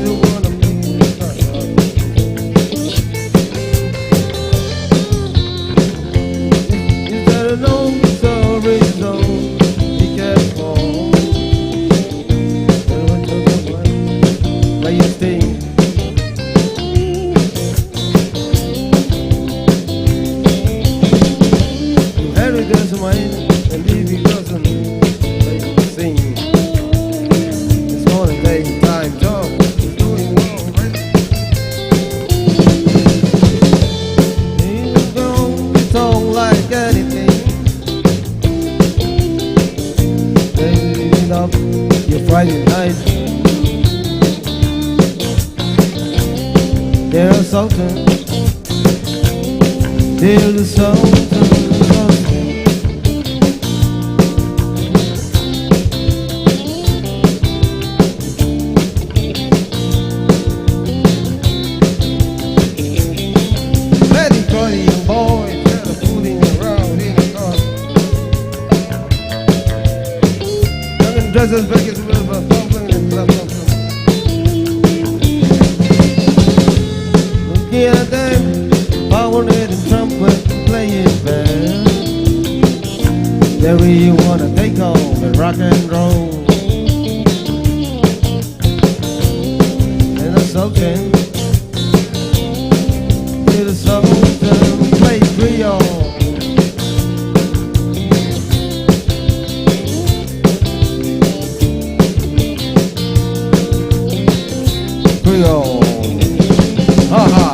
the one of me. Is that a long story? So be careful. Play your thing. Harry doesn't mind, and Levy doesn't sing. It's morning, day, time, talk. It's doing well, right? You don't talk like anything. Clean up your Friday night. There's something. There's something. Dresses back as well, but bumping and clapping. Looking at them, power and trumpet playing band. There we wanna take off and rock and roll. And the sultan, to the sultan, play Creole. Creole. Ha ha.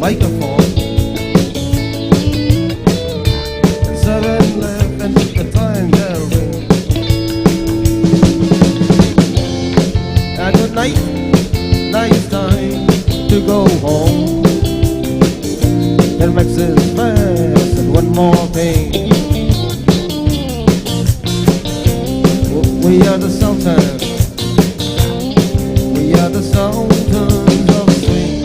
Microphone. Seven left and the time bell ring. And good night, nice time to go home. Then makes it fast and one more thing. We are the Sultans. We are the Sultans of swing.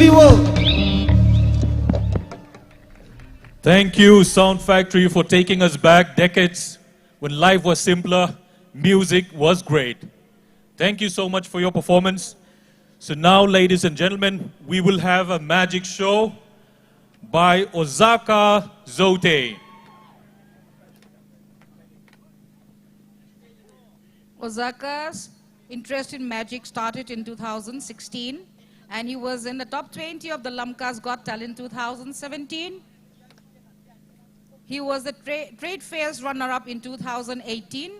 people. Thank you, Sound Factory, for taking us back decades when life was simpler, music was great. Thank you so much for your performance. So now, ladies and gentlemen, we will have a magic show by Osaka Zote. Osaka's interest in magic started in 2016, and he was in the top 20 of the LAMKA's Got Talent 2017. He was the Trade Fairs runner-up in 2018.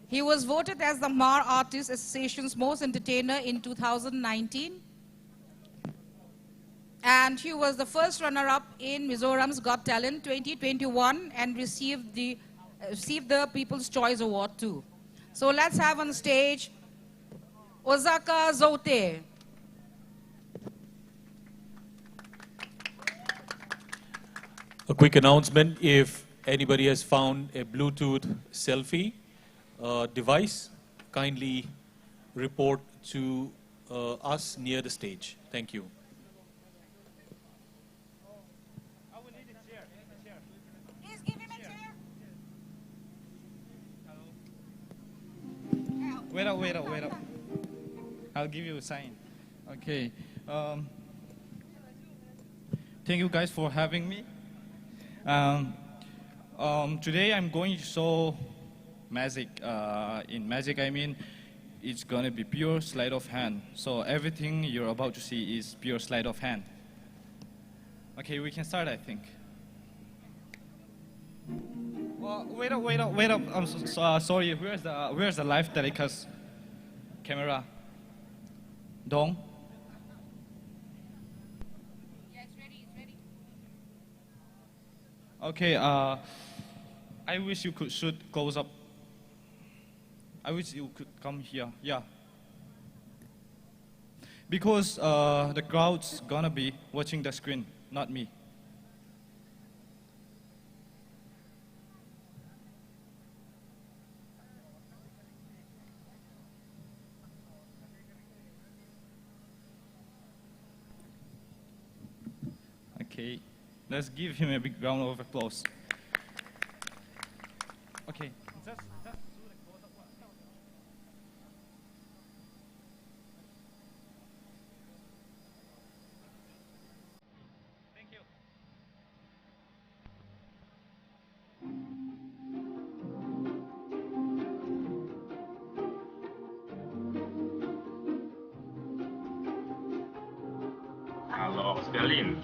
He was voted as the Mar Artists Association's most entertainer in 2019. And he was the first runner-up in Mizoram's Got Talent 2021 and received the People's Choice Award too. So let's have on stage Osaka Zote. A quick announcement: if anybody has found a Bluetooth selfie device, kindly report to us near the stage. Thank you. Please give him a chair. Wait up. I'll give you a sign. Okay. Thank you guys for having me. Today I'm going to show magic. In magic, I mean it's gonna be pure sleight of hand. So everything you're about to see is pure sleight of hand. Okay, we can start, I think. Wait up. I'm sorry. Where's the live telecast camera? Dong. Yeah, it's ready. Okay. I wish you could shoot close up. I wish you could come here. Yeah. Because the crowd's gonna be watching the screen, not me. Okay, let's give him a big round of applause. Okay. Thank you. Alors, Berlin.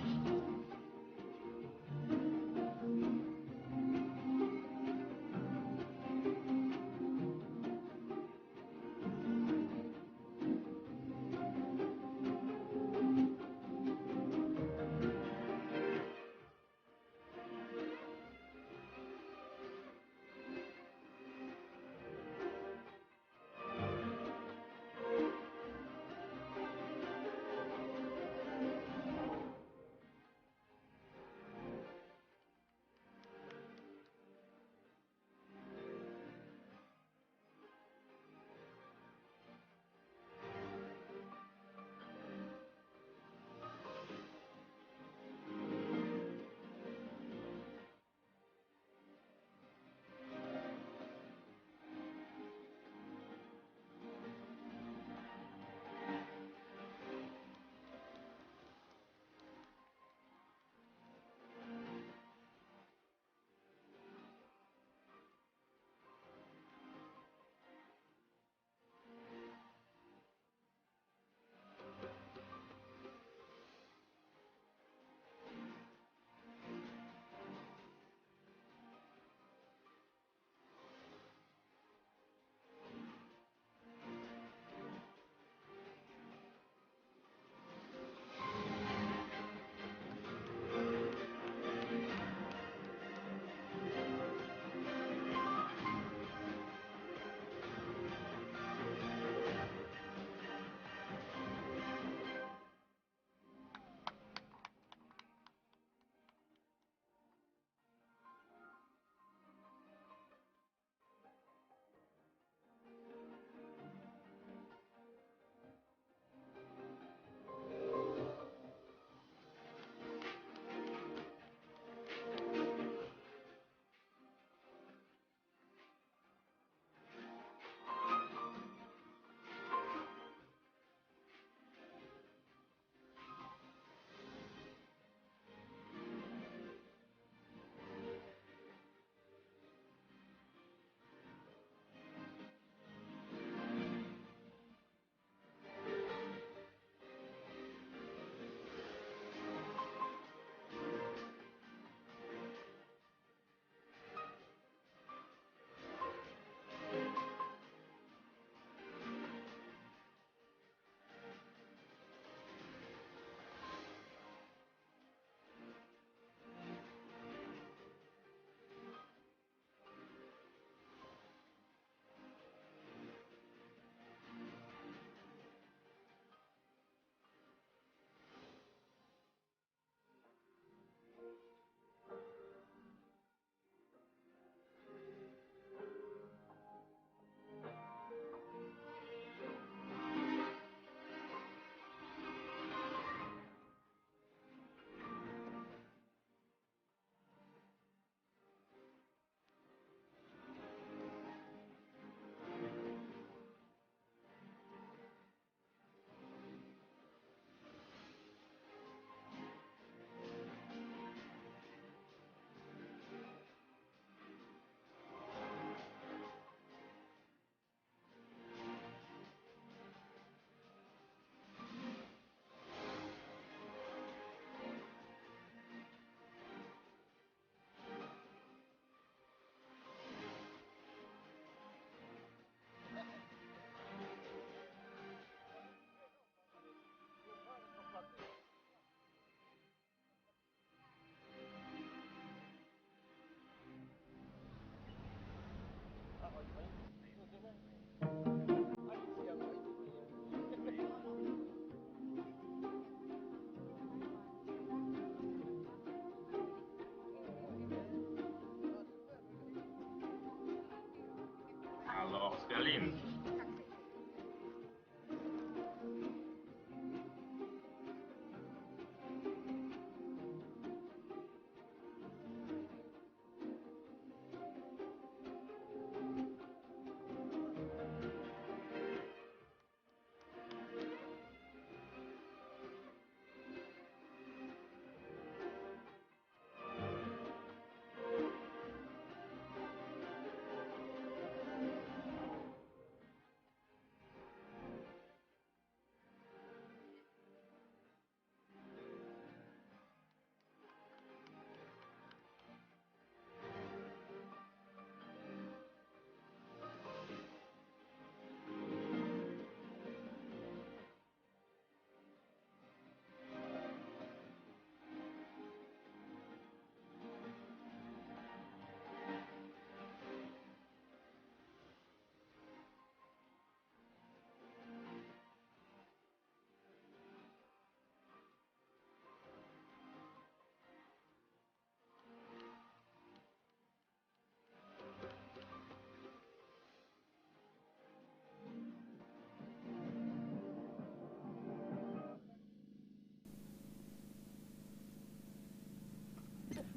Halo sekalian.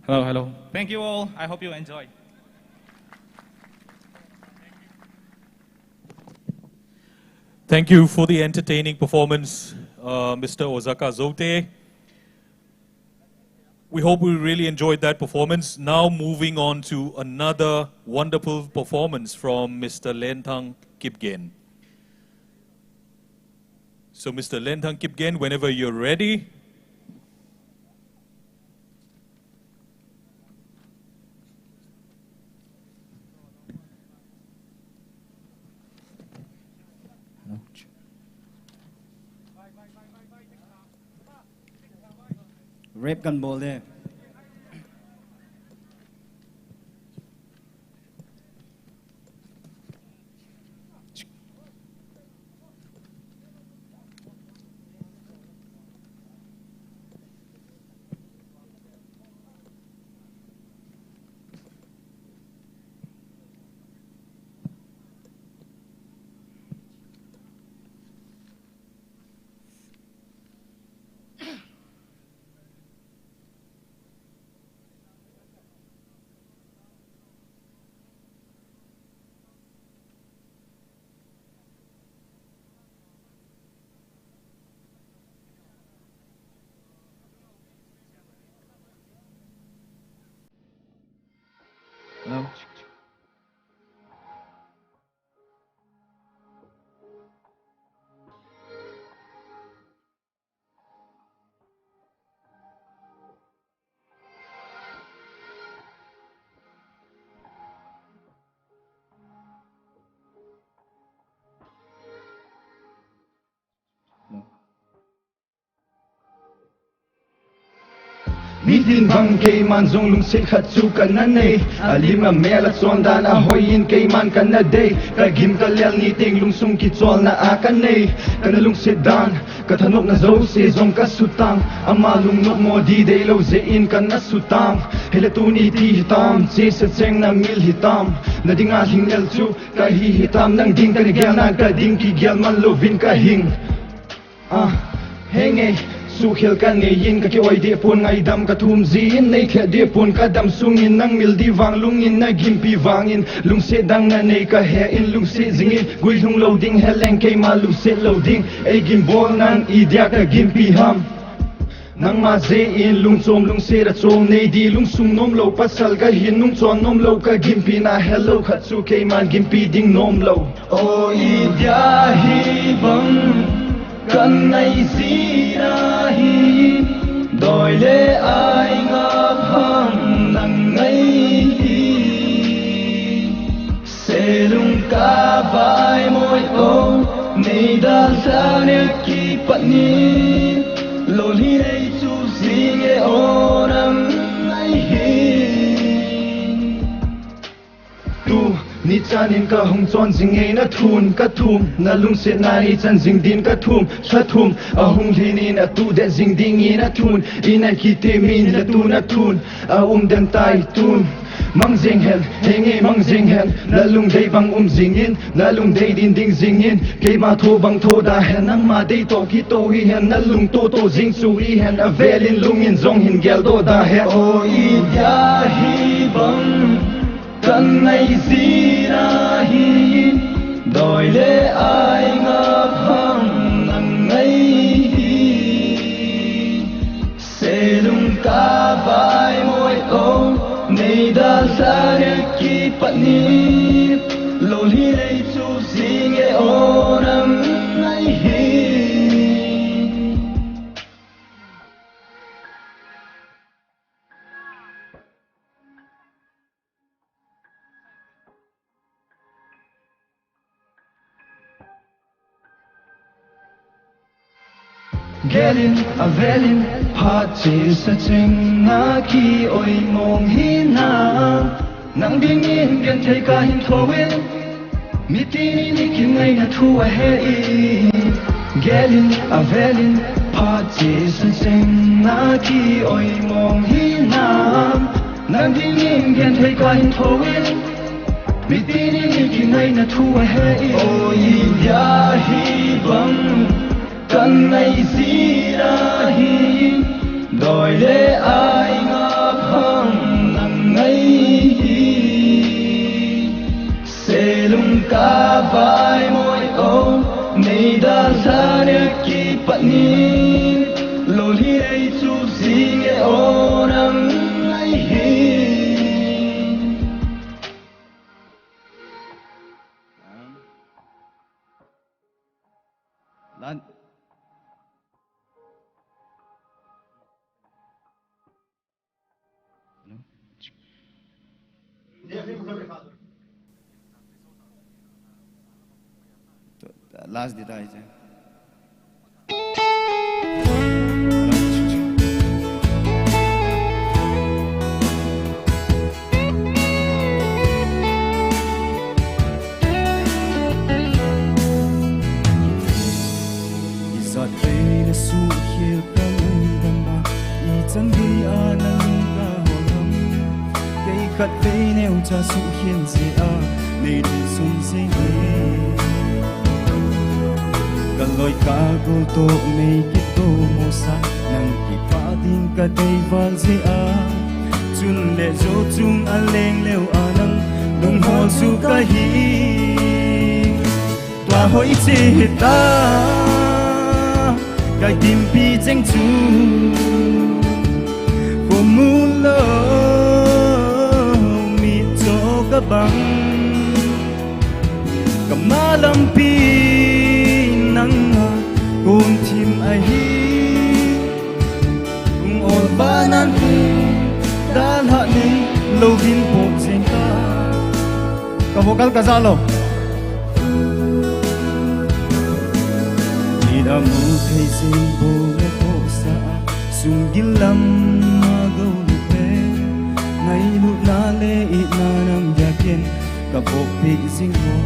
Hello, hello. Thank you all. I hope you enjoy. Thank you for the entertaining performance, Mr. Ozaka Zote. We hope we really enjoyed that performance. Now moving on to another wonderful performance from Mr. Lentang Kipgen. So Mr. Lentang Kipgen, whenever you're ready. Rap kan boleh. Hello. Midin bang kay man zong lung sit khat su kanane alima mela sondan a hoyin kay man kanade kagim kalyal ni ting lung sung ki chol na akane kana lung sit dan kathanok na zo se zong kasutang ama lung nok mo di de lo ze in kana sutang hele tu ni ti hitam se se cheng na mil hitam na dinga hingel chu ka hi hitam nang ding ka gyal na ka ding ki gyal man lo vin ka hing henge su khel ka nge yin ka ki oi de pon ngai dam ka thum zin nei khe de pon ka dam sung in nang mil di wang lung in na gim pi wang in lung se dang na nei ka he in lung se zing in gui lung loading he leng ke ma lu se loading e gim bol nang i dia ka gim pi ham nang ma ze in lung chom lung se ra chom nei di lung sung nom lo pasal ka hin nung chon nom lo ka gim pi na hello khat su ke man gim pi ding nom lo o i dia hi bang kan nay sira hi đòi lê ai ngập hằng nặng ngay hi sẽ lung ca vai môi ô này đã xa nê kỳ bận ni lô li đây chú gì nghe ô nằm ngay hi tu ni chanin ka hung chon zinge na thun ka thum na lung se na ni chan zing din ka thum thum a hung lini na tu de zing ding na thun ina ki te min la tu na thun a den tai tun mang zing hen henge mang zing hen na lung dei bang zingin na lung dei din ding zingin ke ma tho bang tho da hen nang ma dei to ki to hi hen na lung to zing su hi hen a velin lung in zong hin gel do da hen o i ya hi bang kan nei zira hi doi le ai ngap hang nang nei se lung ka vai moi o nei da sa ki patni lo li lei chu sing e oram nai hi Gelin a velin pati sa ching na ki oi ngong hi na nang ding in gen thei ka hin thowin mi ti ni ki ngai na thu a he i Gelin a velin pati sa ching na ki oi ngong hi na nang ding in gen thei ka hin thowin mi ti ni ki ngai na thu a he i o i ya hi bang kan nei zira hi doi le ai ngap hang nang ngai se lung ka vai moi o nei da sa ne ki patni lo li ei chu sing e o nang ngai hi lan last dita hai je izat pe na su khil ka dam ba I chang di anan ka holam kai khat pe neu cha su hian se a nei dun sun se kan loi ka go to nei ki to mo sa nang ki pa ding ka dei van se a chun le zo chung a leng leo a nang lung ho su ka hi twa hoi che ta kai tim pi cheng chu ko mu lo mi cho ka bang ka malam pi nang cùng chim ai hi cùng ổn ba nan pi đã hạ ni lâu vin bộ sen ca ka vocal ka zalo ni da mu thei sen bo le ko sa sung gil lam ma go lu pe ngai lu na le I na nam ya ken ka pok pi sing mo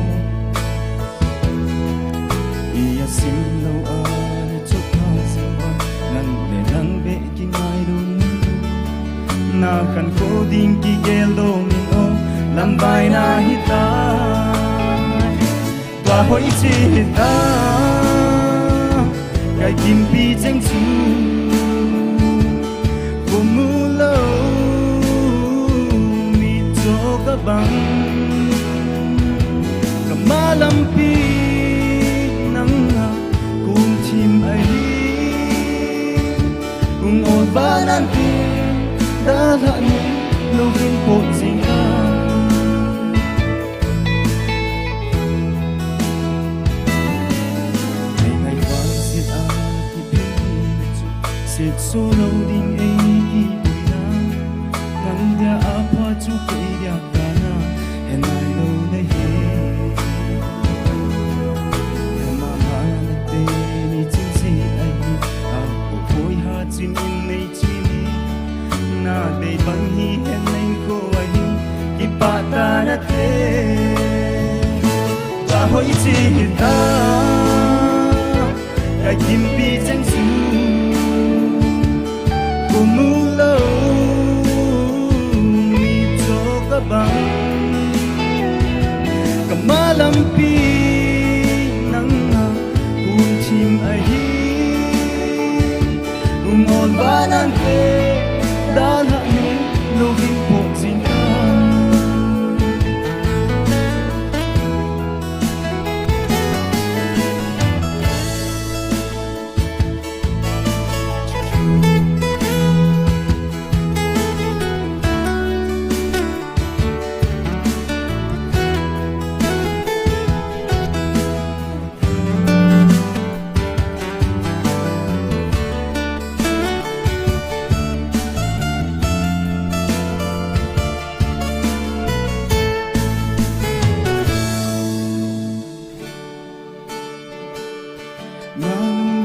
ia sim lo a le chuk ha sim ba nan le nan be ki ngai dun na kan ko ding ki gel do min o lam bai na hi ta twa hoi chi ta kai kim pi cheng chu ko mu lo mi cho ka bang ka malam pi cùng ổn ba nan pi đã hạ ni lâu vinh bộ sinh ca ngày ngày vang siết a ki pi siết so lâu ding ei ki bui na nang dia apa chu pe dia kana hen ai lo le he ma ma le te ni chin si ai a ko koi ha chin in nei chin na dei bang hi hen nei ko ai ki pa ta na te hoi chi ta cái kim bi chân su cô mu lâu mi cho các bạn cầm má lam pi nắng na cùng chim ai ngồi ba nan pe đã hạ mi lâu vinh bộ gì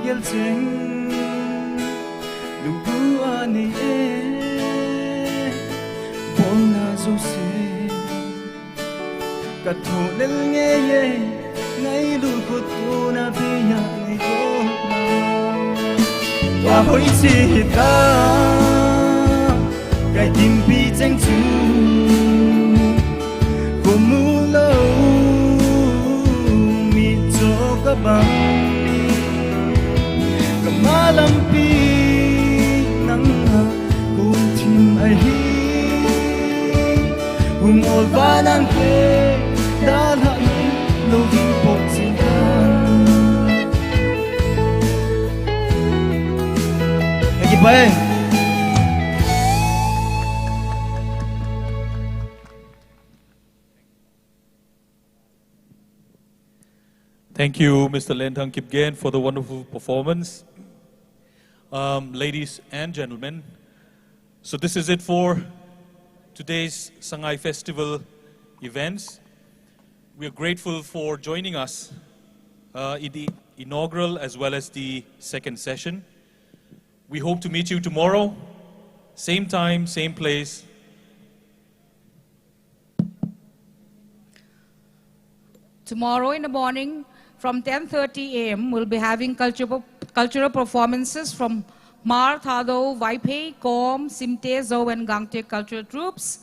Geljang lugu ani bol na zo se ka tho lel nge ye ngai lu ko tu na be ya ngai ko na wa hoi chi ta kai tim pi chang chu ko mu lo mi cho ka bang malam pi nang ha kun chim ai hum ol banan pe da la lo vin po sin kan lagi baik. Thank you, Mr. Lentang Kipgen, for the wonderful performance. Ladies and gentlemen, so this is it for today's Sangai Festival events. We are grateful for joining us in the inaugural as well as the second session. We hope to meet you tomorrow, same time, same place. Tomorrow in the morning from 10:30 a.m. we'll be having cultural performances from Mar, Thado, Vaipe, Kom, Simte, Zo and Gangte cultural troops.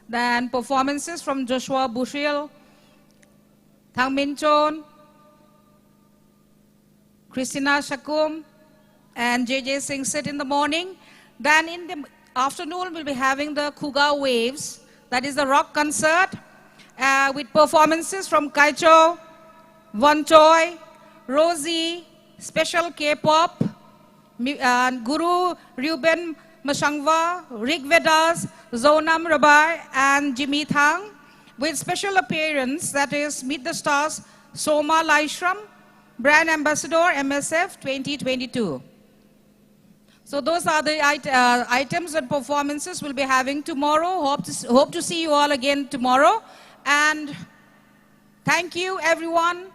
Then performances from Joshua Bushil, Thang Min Chon, Christina Shakum, and JJ Singh Sit in the morning. Then in the afternoon we'll be having the Kuga Waves, that is the rock concert, with performances from Kaicho, Von Choi, Rosie, special K-pop, Guru Ruben Mashangwa, Rig Vedas, Zonam Rabai, and Jimmy Thang, with special appearance, that is Meet the Stars, Soma Laishram, Brand Ambassador, MSF 2022. So those are the items and performances we'll be having tomorrow. Hope to see you all again tomorrow. And thank you, everyone.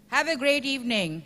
Have a great evening.